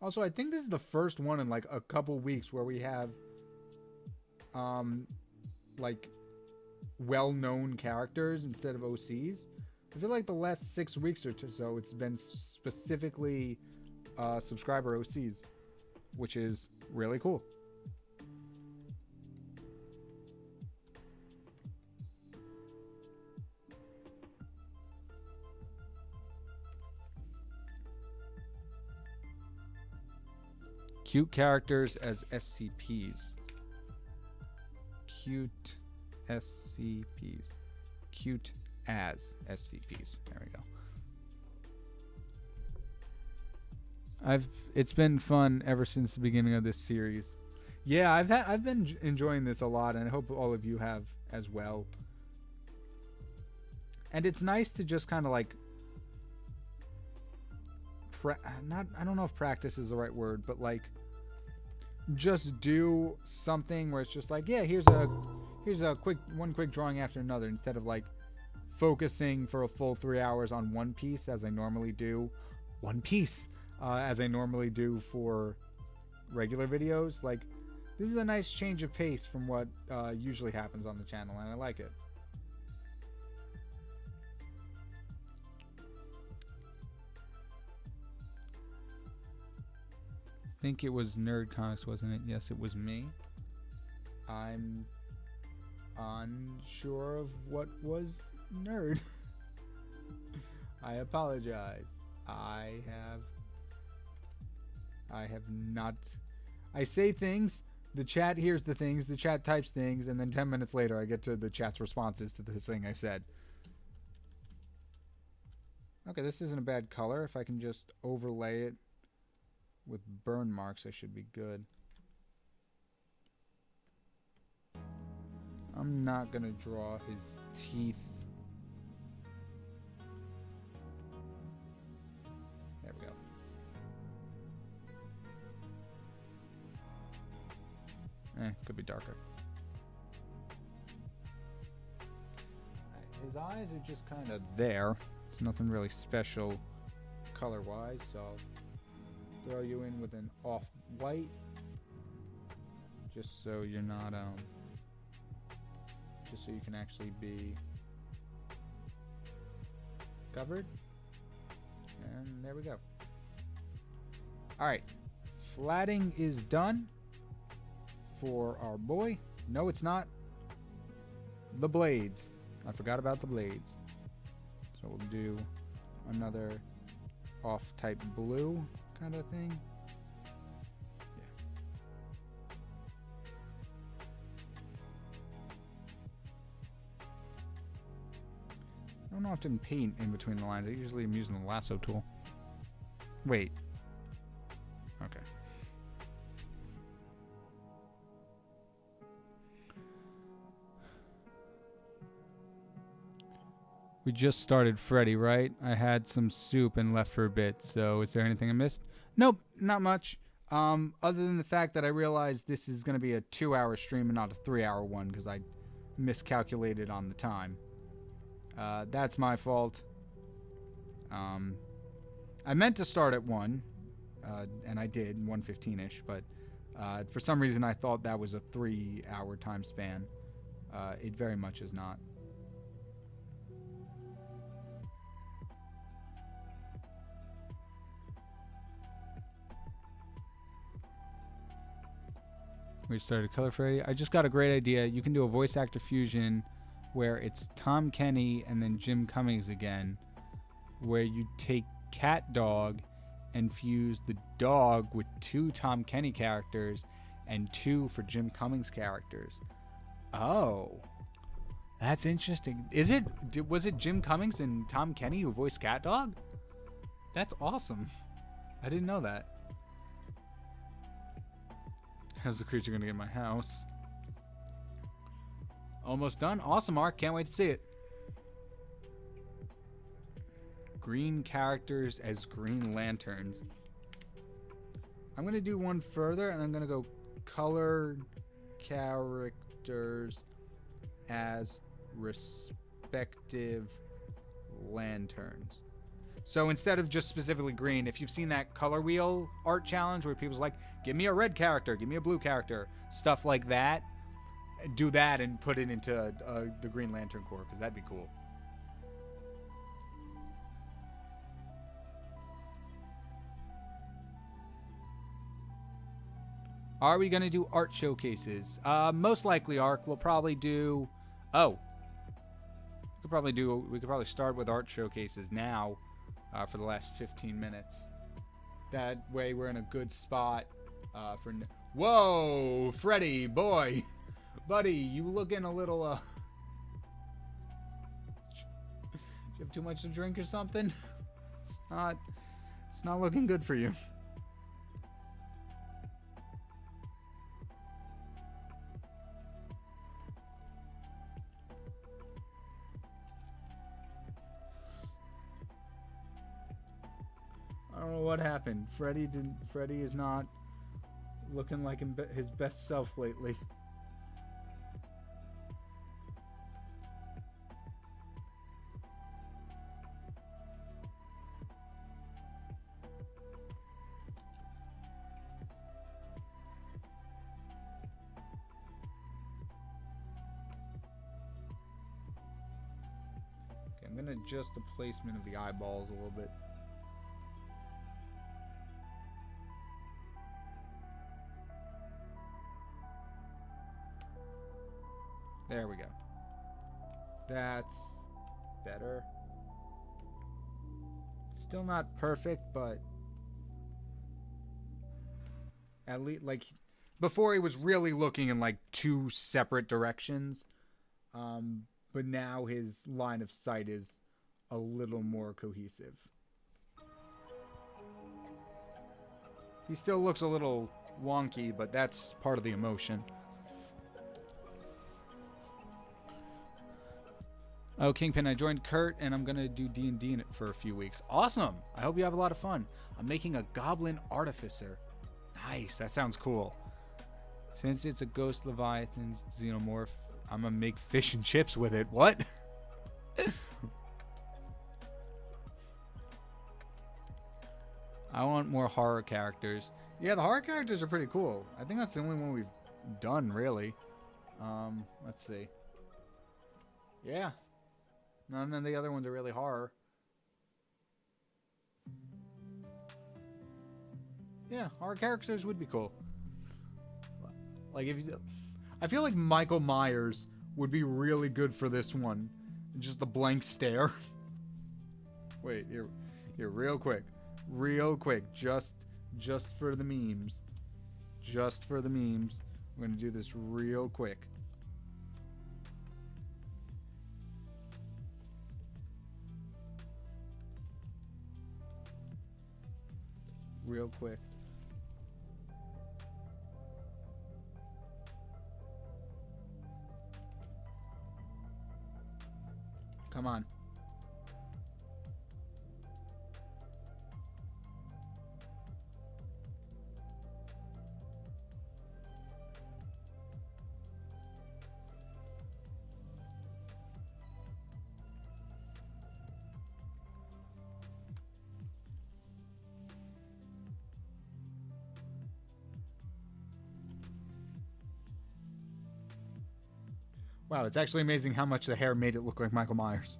Also, I think this is the first one in like a couple weeks where we have like well-known characters instead of OCs. I feel like the last 6 weeks or so it's been specifically subscriber OCs, which is really cool. Cute characters as SCPs. Cute SCPs. Cute as SCPs. There we go. It's been fun ever since the beginning of this series. Yeah, I've been enjoying this a lot, and I hope all of you have as well. And it's nice to just kind of like I don't know if practice is the right word, but like just do something where it's just like, yeah, here's a quick drawing after another, instead of like focusing for a full 3 hours on one piece as I normally do. As I normally do for regular videos. Like, this is a nice change of pace from what usually happens on the channel, and I like it. I think it was Nerd Comics, wasn't it? Yes, it was me. I'm unsure of what was Nerd. I apologize. I have not. I say things, the chat hears the things, the chat types things, and then 10 minutes later I get to the chat's responses to this thing I said. Okay, this isn't a bad color. If I can just overlay it with burn marks, I should be good. I'm not gonna draw his teeth. There we go. Could be darker. His eyes are just kind of there. It's nothing really special color-wise, so I'll throw you in with an off-white, just so you're not, just so you can actually be covered. And there we go. Alright, flatting is done for our boy. No, it's not. The blades. I forgot about the blades. So we'll do another off-type blue kind of thing. Yeah. I don't often paint in between the lines. I usually am using the lasso tool. Wait. Okay. We just started Freddy, right? I had some soup and left for a bit, so is there anything I missed? Nope, not much. Other than the fact that I realized this is going to be a 2-hour stream and not a 3-hour one because I miscalculated on the time. That's my fault. I meant to start at 1, and I did, 1:15-ish, but for some reason I thought that was a 3-hour time span. It very much is not. We started Color Freddy. I just got a great idea. You can do a voice actor fusion where it's Tom Kenny and then Jim Cummings again, where you take Cat Dog and fuse the dog with 2 Tom Kenny characters and 2 for Jim Cummings characters. Oh, that's interesting. Was it Jim Cummings and Tom Kenny who voiced Cat Dog? That's awesome. I didn't know that. How's the creature gonna get in my house? Almost done. Awesome, Mark. Can't wait to see it. Green characters as green lanterns. I'm going to do one further, and I'm going to go color characters as respective lanterns. So instead of just specifically green, if you've seen that color wheel art challenge where people's like, give me a red character, give me a blue character, stuff like that, do that and put it into the Green Lantern Corps, because that'd be cool. Are we going to do art showcases? Most likely, Arc. We'll probably do... Oh. We could probably start with art showcases now for the last 15 minutes. That way we're in a good spot for... Whoa! Freddy, boy! Buddy, you looking a little... Did you have too much to drink or something? It's not looking good for you. I don't know what happened. Freddy is not looking like his best self lately. Okay, I'm gonna adjust the placement of the eyeballs a little bit. There we go. That's better. Still not perfect, but at least, like, before he was really looking in like two separate directions, but now his line of sight is a little more cohesive. He still looks a little wonky, but that's part of the emotion. Oh, KyngPin, I joined Kurt, and I'm going to do D&D in it for a few weeks. Awesome! I hope you have a lot of fun. I'm making a Goblin Artificer. Nice, that sounds cool. Since it's a Ghost Leviathan Xenomorph, I'm going to make fish and chips with it. What? I want more horror characters. Yeah, the horror characters are pretty cool. I think that's the only one we've done, really. Let's see. Yeah. None of the other ones are really horror. Yeah, horror characters would be cool. Like if you, I feel like Michael Myers would be really good for this one. Just the blank stare. Wait, here, real quick, just for the memes, I'm gonna do this real quick. Real quick. Come on. Wow, it's actually amazing how much the hair made it look like Michael Myers.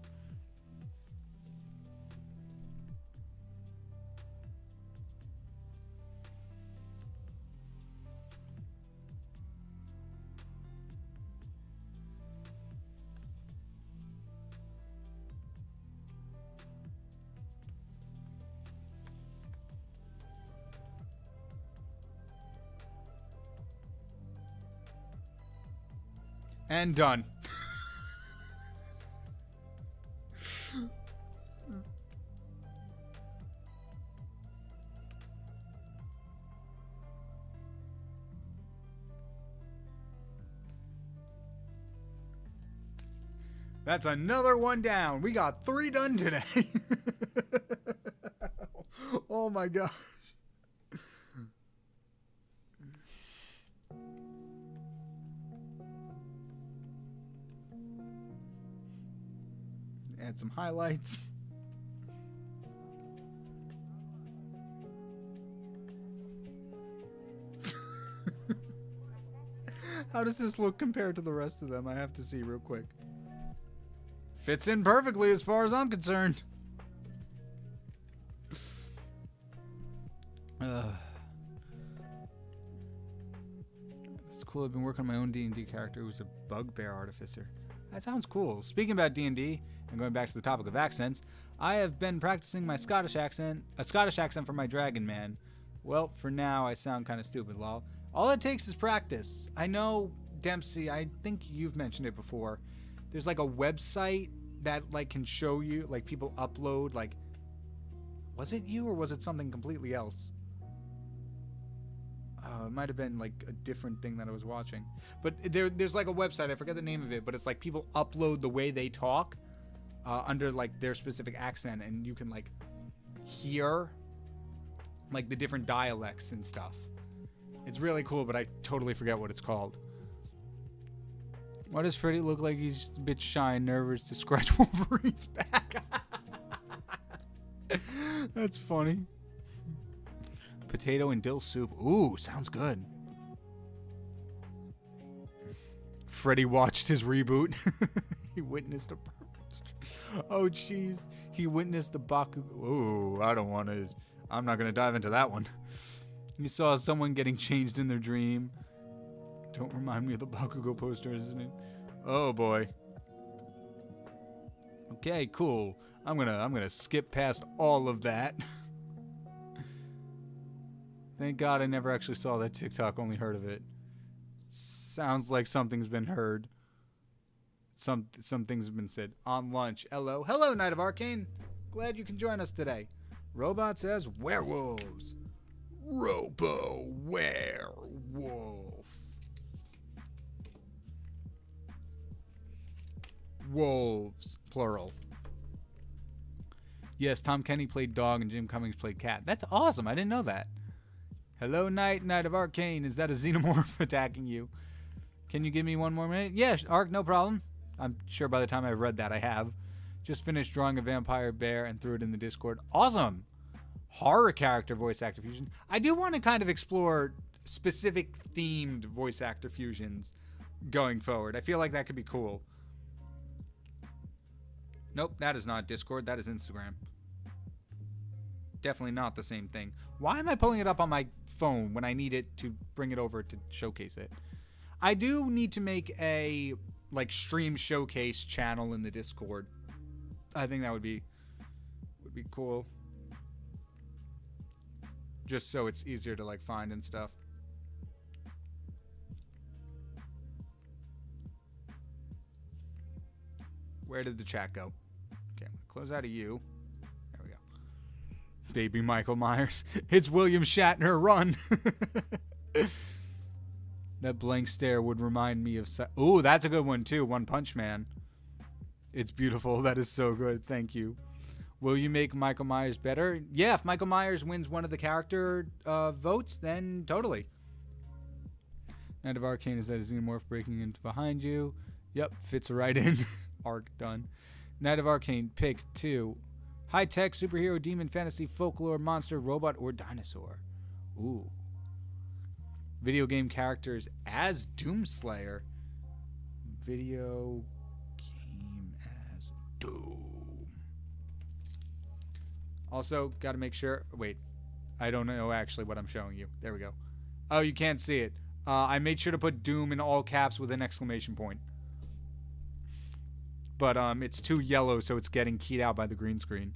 And done. That's another one down. We got 3 done today. Oh my gosh. Add some highlights. How does this look compared to the rest of them? I have to see real quick. Fits in perfectly as far as I'm concerned. It's cool. I've been working on my own D&D character who's a bugbear artificer. That sounds cool. Speaking about D&D, and going back to the topic of accents, I have been practicing my Scottish accent, a Scottish accent for my Dragon Man. Well, for now, I sound kind of stupid, lol. All it takes is practice. I know, Dempsey, I think you've mentioned it before. There's like a website that like can show you, like people upload, like, was it you or was it something completely else? It might have been like a different thing that I was watching. But there's like a website, I forget the name of it, but it's like people upload the way they talk under like their specific accent, and you can like hear like the different dialects and stuff. It's really cool, but I totally forget what it's called. Why does Freddy look like he's just a bit shy and nervous to scratch Wolverine's back? That's funny. Potato and dill soup. Ooh, sounds good. Freddy watched his reboot. He witnessed a... Oh, jeez. He witnessed the Bakugo. Ooh, I don't want to... I'm not going to dive into that one. You saw someone getting changed in their dream. Don't remind me of the Bakugo poster, isn't it? Oh, boy. Okay, cool. I'm gonna skip past all of that. Thank God I never actually saw that TikTok, only heard of it. Sounds like something's been heard. Some things have been said. On lunch. Hello. Hello, Knight of Arcane. Glad you can join us today. Robot says werewolves. Robo-werewolf. Wolves, plural. Yes, Tom Kenny played dog and Jim Cummings played cat. That's awesome. I didn't know that. Hello, Knight of Arcane. Is that a xenomorph attacking you? Can you give me one more minute? Yeah, Ark, no problem. I'm sure by the time I've read that, I have. Just finished drawing a vampire bear and threw it in the Discord. Awesome. Horror character voice actor fusion. I do want to kind of explore specific themed voice actor fusions going forward. I feel like that could be cool. Nope, that is not Discord. That is Instagram. Definitely not the same thing. Why am I pulling it up on my phone when I need it to bring it over to showcase it? I do need to make a like stream showcase channel in the Discord. I think that would be cool. Just so it's easier to like find and stuff. Where did the chat go? Okay, I'm gonna close out of you. There we go. Baby Michael Myers. It's William Shatner, run. That blank stare would remind me of... Ooh, that's a good one too. One Punch Man. It's beautiful. That is so good. Thank you. Will you make Michael Myers better? Yeah, if Michael Myers wins one of the character votes, then totally. Knight of Arcane, is that a xenomorph breaking into behind you? Yep, fits right in. Arc done. Knight of Arcane, pick 2. High-tech, superhero, demon, fantasy, folklore, monster, robot, or dinosaur. Ooh. Video game characters as Doomslayer. Video game as Doom. Also, got to make sure... Wait. I don't know actually what I'm showing you. There we go. Oh, you can't see it. I made sure to put Doom in all caps with an exclamation point. But it's too yellow, so it's getting keyed out by the green screen.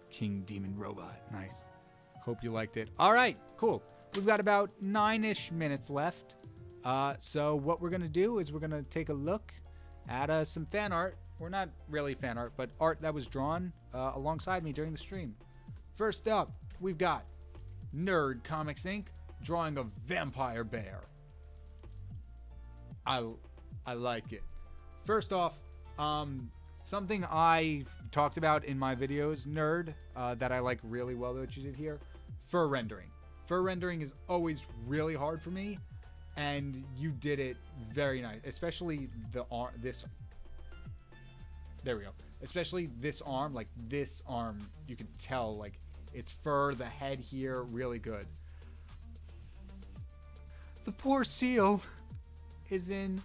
King Demon Robot. Nice. Hope you liked it. All right, cool. We've got about 9-ish minutes left. So what we're going to do is we're going to take a look at some fan art. We're not really fan art, but art that was drawn alongside me during the stream. First up, we've got Nerd Comics Inc. drawing a vampire bear. I like it. First off, something I talked about in my videos, nerd, that I like really well that you did here, fur rendering. Fur rendering is always really hard for me, and you did it very nice, especially the arm. There we go. Especially this arm, like this arm, you can tell like it's fur. The head here, really good. The poor seal is in,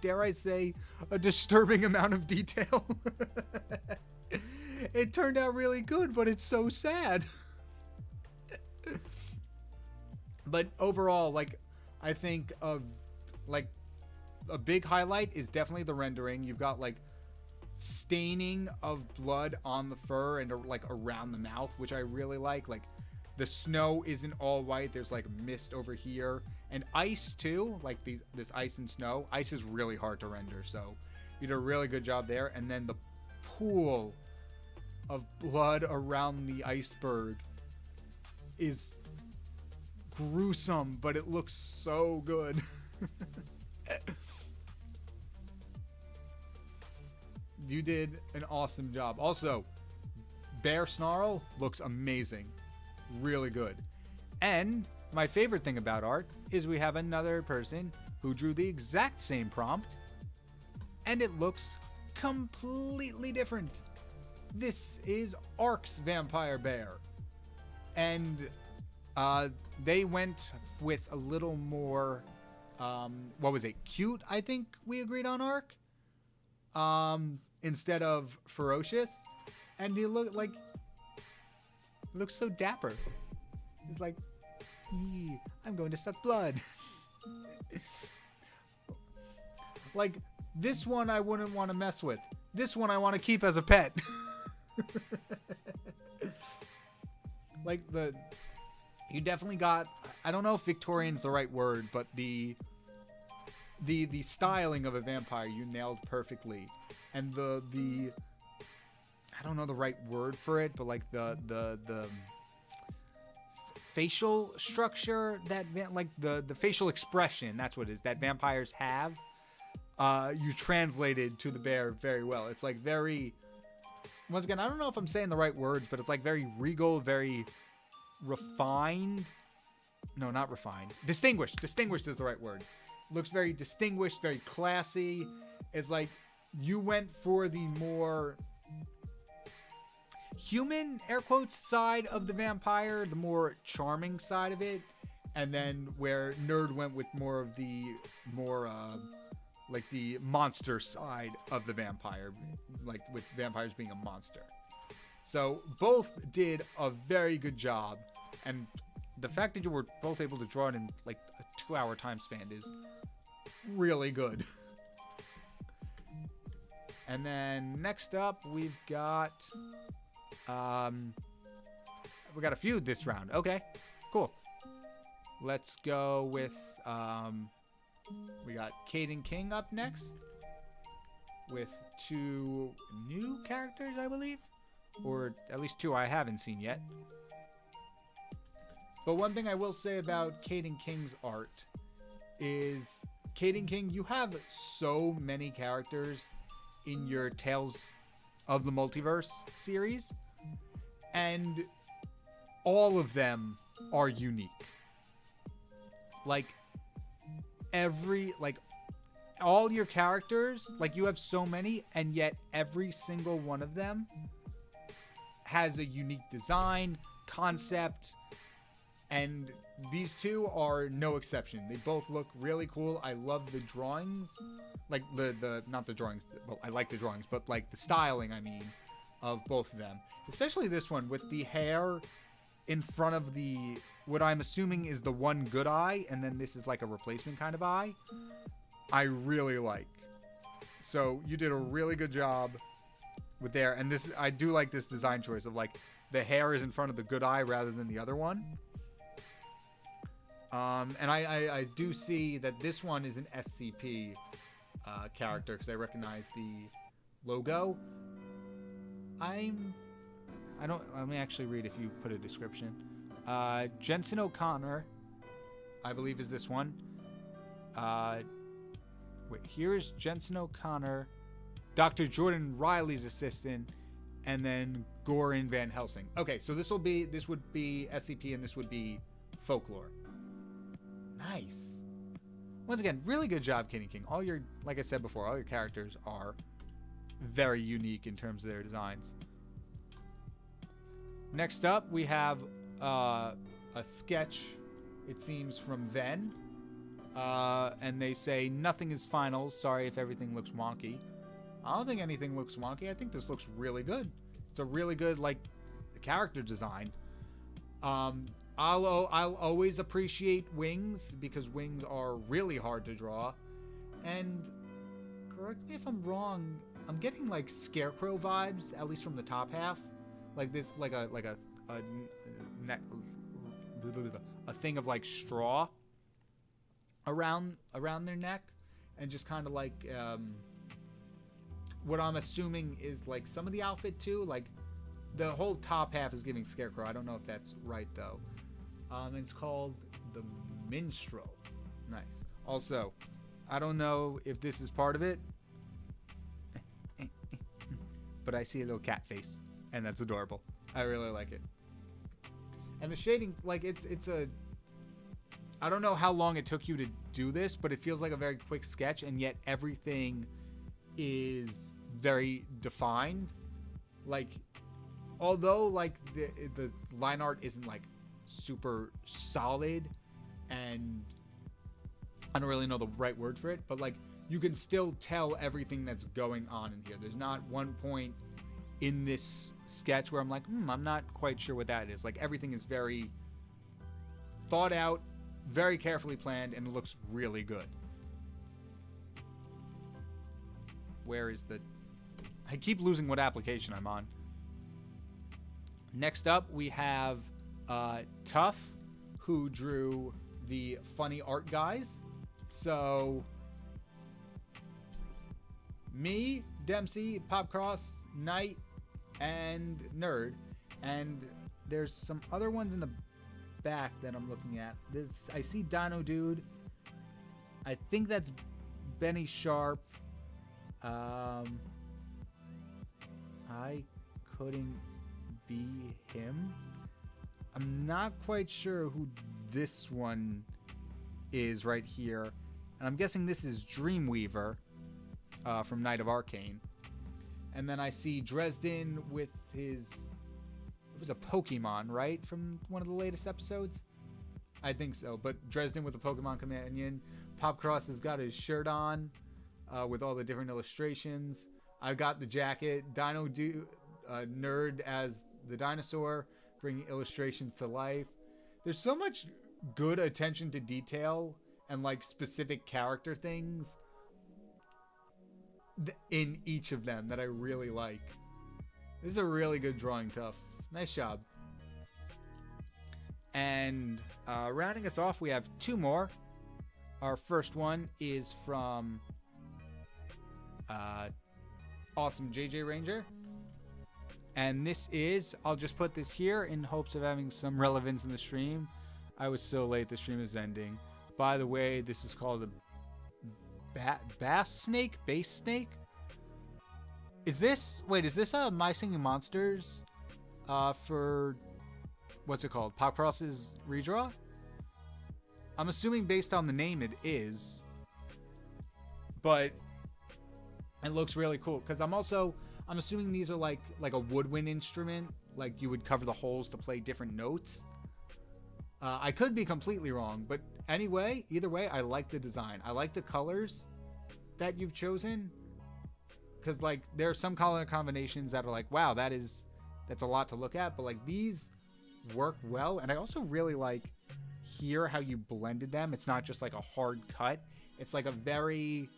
dare I say, a disturbing amount of detail. It turned out really good, but it's so sad. But overall, like, I think of, like, a big highlight is definitely the rendering. You've got, like, staining of blood on the fur and, like, around the mouth, which I really like. Like, the snow isn't all white. There's, like, mist over here. And ice, too. Like, this ice and snow. Ice is really hard to render, so you did a really good job there. And then the pool of blood around the iceberg is gruesome, but it looks so good. You did an awesome job. Also, bear snarl looks amazing. Really good. And my favorite thing about art is we have another person who drew the exact same prompt, and it looks completely different. This is Ark's vampire bear. And they went with a little more, what was it, cute, I think we agreed on, Ark? Instead of ferocious. And he looks so dapper. He's like, I'm going to suck blood. Like, this one I wouldn't want to mess with. This one I want to keep as a pet. Like, you definitely got, I don't know if Victorian's the right word, but the styling of a vampire you nailed perfectly. And the I don't know the right word for it, but like the facial structure that like the facial expression, that's what it is, that vampires have, you translated to the bear very well. It's like very, once again, I don't know if I'm saying the right words, but it's like very regal, very refined. No, not refined. Distinguished. Distinguished is the right word. Looks very distinguished, very classy. It's like you went for the more human, air quotes, side of the vampire, the more charming side of it. And then where Nerd went with more of the more like the monster side of the vampire, like with vampires being a monster. So both did a very good job, and the fact that you were both able to draw it in like a 2-hour time span is really good. And then next up we've got we got a few this round. Okay, cool. Let's go with we got KyngPin up next with 2 new characters, I believe, or at least 2 I haven't seen yet. But one thing I will say about KyngPin's art is, KyngPin, you have so many characters in your Tales of the Multiverse series, and all of them are unique. Like, all your characters, like, you have so many, and yet every single one of them has a unique design, concept, and these 2 are no exception. They both look really cool. I love the drawings. Like, not the drawings, well, I like the drawings, but, like, the styling, I mean, of both of them. Especially this one with the hair in front of the, what I'm assuming is the one good eye, and then this is like a replacement kind of eye. I really like. So you did a really good job with there. And this, I do like this design choice of like the hair is in front of the good eye rather than the other one. And I do see that this one is an SCP character because I recognize the logo. Let me actually read if you put a description. Jensen O'Connor, I believe, is this one. Wait, here's Jensen O'Connor, Dr. Jordan Riley's assistant, and then Goran Van Helsing. Okay, so this would be SCP and this would be folklore. Nice. Once again, really good job, Kenny King. All your, like I said before, all your characters are very unique in terms of their designs. Next up, we have a sketch, it seems, from Ven. And they say, nothing is final. Sorry if everything looks wonky. I don't think anything looks wonky. I think this looks really good. It's a really good, like, character design. I'll always appreciate wings because wings are really hard to draw. And correct me if I'm wrong, I'm getting like scarecrow vibes, at least from the top half. Like this, like a thing of like straw around their neck, and just kind of like what I'm assuming is like some of the outfit too. Like the whole top half is giving scarecrow. I don't know if that's right though. It's called the Minstrel. Nice. Also, I don't know if this is part of it, but I see a little cat face, and that's adorable. I really like it. And the shading, like it's a, I don't know how long it took you to do this, but it feels like a very quick sketch, and yet everything is very defined. Like, although like the line art isn't like super solid, and I don't really know the right word for it, but like you can still tell everything that's going on in here. There's not one point in this sketch where I'm like, I'm not quite sure what that is. Like everything is very thought out, very carefully planned, and it looks really good. Where is the... I keep losing what application I'm on. Next up, we have Tuff, who drew the funny art guys. So, me, Dempsey, Popcross, Knight, and Nerd. And there's some other ones in the back that I'm looking at. This, I see Dino Dude. I think that's Benny Sharp. I couldn't be him. I'm not quite sure who this one is right here. And I'm guessing this is Dreamweaver from Night of Arcane. And then I see Dresden with his... It was a Pokemon, right? From one of the latest episodes? I think so. But Dresden with a Pokemon companion. Popcross has got his shirt on with all the different illustrations. I've got the jacket. Dino Nerd as the dinosaur, bringing illustrations to life. There's so much good attention to detail and like specific character things in each of them that I really like. This is a really good drawing, Tuff. Nice job. And rounding us off, we have two more. Our first one is from Awesome JJ Ranger. And this is, I'll just put this here in hopes of having some relevance in the stream. I was so late, the stream is ending. By the way, this is called a bass snake? Bass snake? Is this, wait, is this a My Singing Monsters for, what's it called? Popcross's redraw? I'm assuming based on the name it is. But it looks really cool. Because I'm assuming these are like a woodwind instrument. Like you would cover the holes to play different notes. I could be completely wrong. But anyway, either way, I like the design. I like the colors that you've chosen. Because like there are some color combinations that are like, wow, that's a lot to look at. But like these work well. And I also really like here how you blended them. It's not just like a hard cut. It's like a very...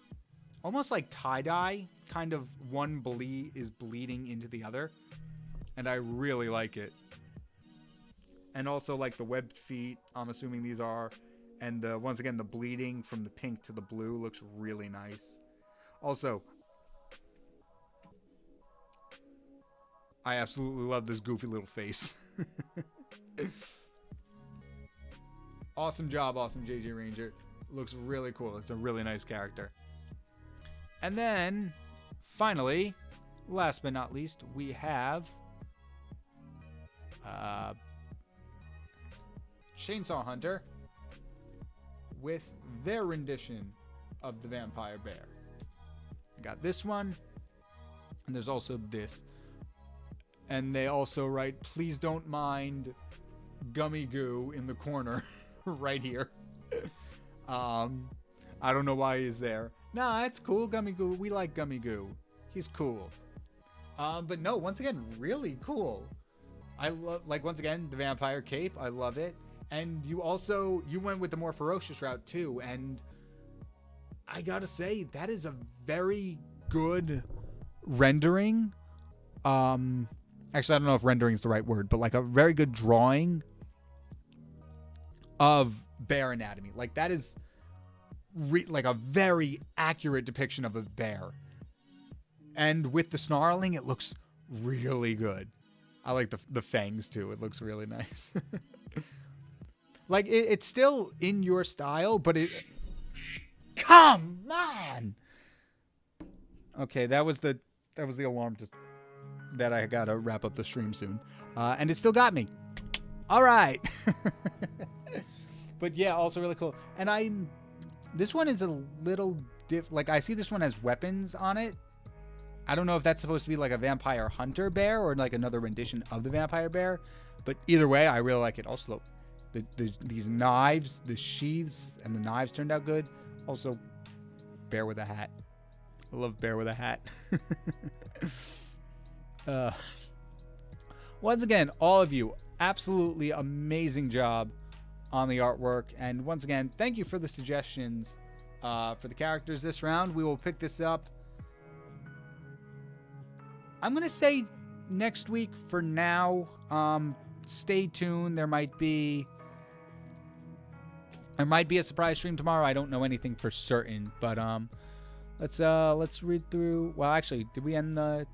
almost like tie-dye, kind of one is bleeding into the other. And I really like it. And also like the webbed feet, I'm assuming these are. And once again, the bleeding from the pink to the blue looks really nice. Also, I absolutely love this goofy little face. Awesome job, Awesome JJ Ranger. Looks really cool. It's a really nice character. And then, finally, last but not least, we have Chainsaw Hunter with their rendition of the Vampire Bear. I got this one, and there's also this. And they also write, please don't mind Gummy Goo in the corner right here. I don't know why he's there. Nah, it's cool, Gummy Goo. We like Gummy Goo. He's cool. But no, once again, really cool. I love, like, once again, the vampire cape. I love it. And you went with the more ferocious route too. And I gotta say, that is a very good rendering. Actually, I don't know if rendering is the right word, but like a very good drawing of bear anatomy. Like that is like a very accurate depiction of a bear. And with the snarling, it looks really good. I like the fangs too. It looks really nice. Like it's still in your style, but it. Come on. Okay, that was the alarm that I gotta wrap up the stream soon, and it still got me. All right. But yeah, also really cool. And this one is a little like I see this one has weapons on it. I don't know if that's supposed to be like a vampire hunter bear or like another rendition of the vampire bear, but either way, I really like it. Also, these knives, the sheaths and the knives turned out good. Also, bear with a hat. I love bear with a hat. Once again, all of you, absolutely amazing job on the artwork. And once again, thank you for the suggestions for the characters this round. We will pick this up, I'm going to say next week for now. Stay tuned. There might be a surprise stream tomorrow. I don't know anything for certain, but let's read through. Well, actually, did we end the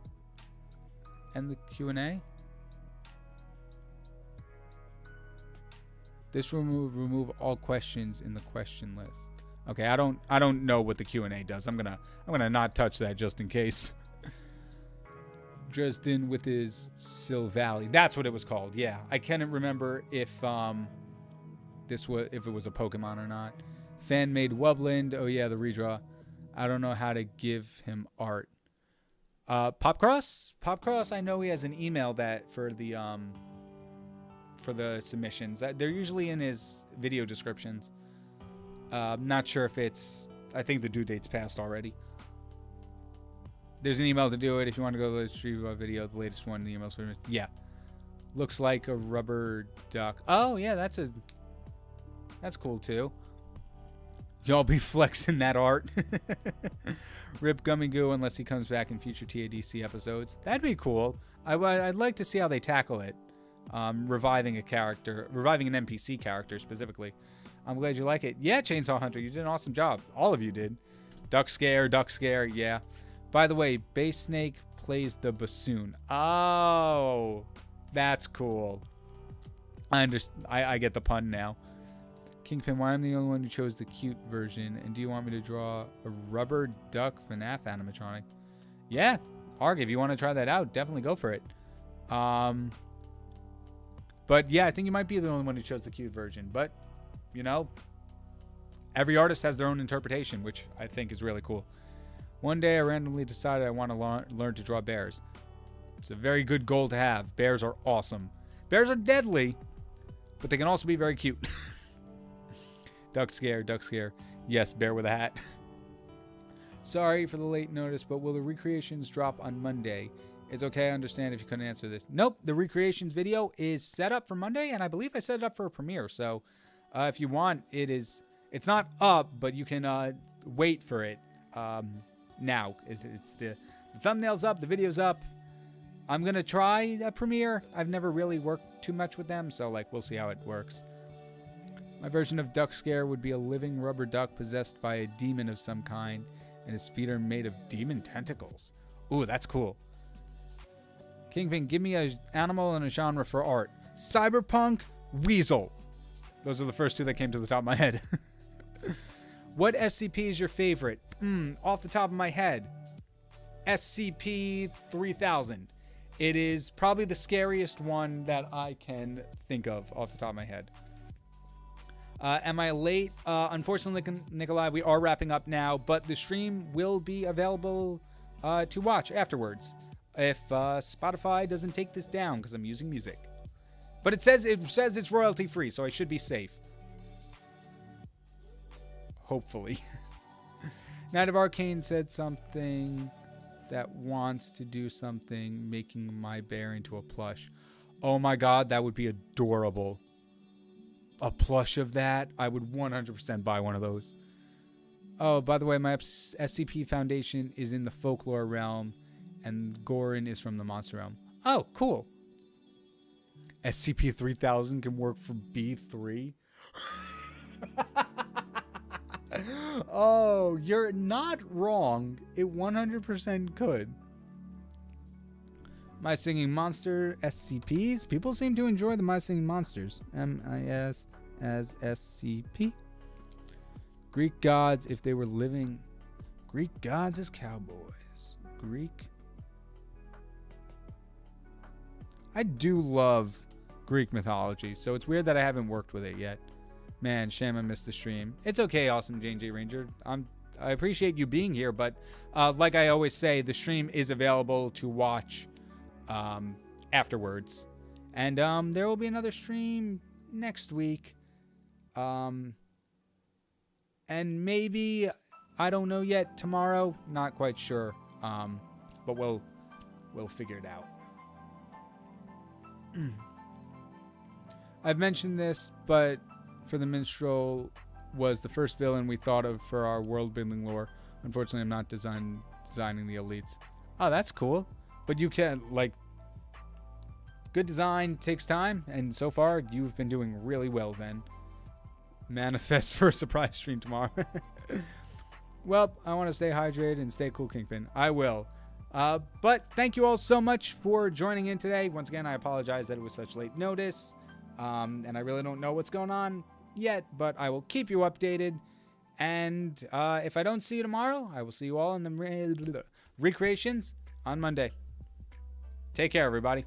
Q&A? This remove all questions in the question list. Okay, I don't know what the Q&A does. I'm gonna not touch that just in case. Dresden with his Sil Valley. That's what it was called. Yeah, I can't remember if if it was a Pokemon or not. Fan made Wubland. Oh yeah, the redraw. I don't know how to give him art. Popcross. I know he has an email that for the submissions. They're usually in his video descriptions. Not sure if it's. I think the due date's passed already. There's an email to do it if you want to go to the stream video, the latest one. The emails for yeah. Looks like a rubber duck. Oh yeah, that's cool too. Y'all be flexing that art. Rip Gummy Goo unless he comes back in future TADC episodes. That'd be cool. I'd like to see how they tackle it. Reviving an NPC character specifically. I'm glad you like it. Yeah, Chainsaw Hunter, you did an awesome job. All of you did. Duck Scare, yeah. By the way, Bass Snake plays the bassoon. Oh, that's cool. I get the pun now. KyngPin, why am I the only one who chose the cute version? And do you want me to draw a rubber duck FNAF animatronic? Yeah, Arg, if you want to try that out, definitely go for it. But yeah, I think you might be the only one who chose the cute version. But, you know, every artist has their own interpretation, which I think is really cool. One day I randomly decided I want to learn to draw bears. It's a very good goal to have. Bears are awesome. Bears are deadly, but they can also be very cute. Duck Scare. Yes, bear with a hat. Sorry for the late notice, but will the recreations drop on Monday? It's okay, I understand if you couldn't answer this. Nope, the recreations video is set up for Monday, and I believe I set it up for a premiere. So if you want, it's not up, but you can wait for it now. It's the thumbnail's up, the video's up. I'm going to try a premiere. I've never really worked too much with them, so like we'll see how it works. My version of Duck Scare would be a living rubber duck possessed by a demon of some kind, and his feet are made of demon tentacles. Ooh, that's cool. KyngPin, give me an animal and a genre for art. Cyberpunk, weasel. Those are the first two that came to the top of my head. What SCP is your favorite? Off the top of my head, SCP-3000. It is probably the scariest one that I can think of off the top of my head. Am I late? Unfortunately, Nikolai, we are wrapping up now, but the stream will be available to watch afterwards if Spotify doesn't take this down because I'm using music. But it says it's royalty free, so I should be safe. Hopefully. Knight of Arcane said something that wants to do something, making my bear into a plush. Oh my god, that would be adorable. A plush of that? I would 100% buy one of those. Oh, by the way, my SCP Foundation is in the folklore realm, and Gorin is from the monster realm. Oh, cool. SCP-3000 can work for B3? Oh, you're not wrong. It 100% could. My Singing Monster SCPs. People seem to enjoy the My Singing Monsters. MIS as SCP. Greek gods, if they were living. Greek gods as cowboys. Greek. I do love Greek mythology, so it's weird that I haven't worked with it yet. Man, shame I missed the stream. It's okay, awesome J&J Ranger. I appreciate you being here, but like I always say, the stream is available to watch afterwards. And there will be another stream next week. And maybe, I don't know yet, tomorrow. Not quite sure. But we'll figure it out. I've mentioned this, but for the Minstrel was the first villain we thought of for our world-building lore. Unfortunately, I'm not designing the elites. Oh, that's cool. But you can, like, good design takes time, and so far, you've been doing really well then. Manifest for a surprise stream tomorrow. Well, I want to stay hydrated and stay cool, KyngPin. I will. But thank you all so much for joining in today. Once again, I apologize that it was such late notice. And I really don't know what's going on yet, but I will keep you updated. And if I don't see you tomorrow, I will see you all in the recreations on Monday. Take care, everybody.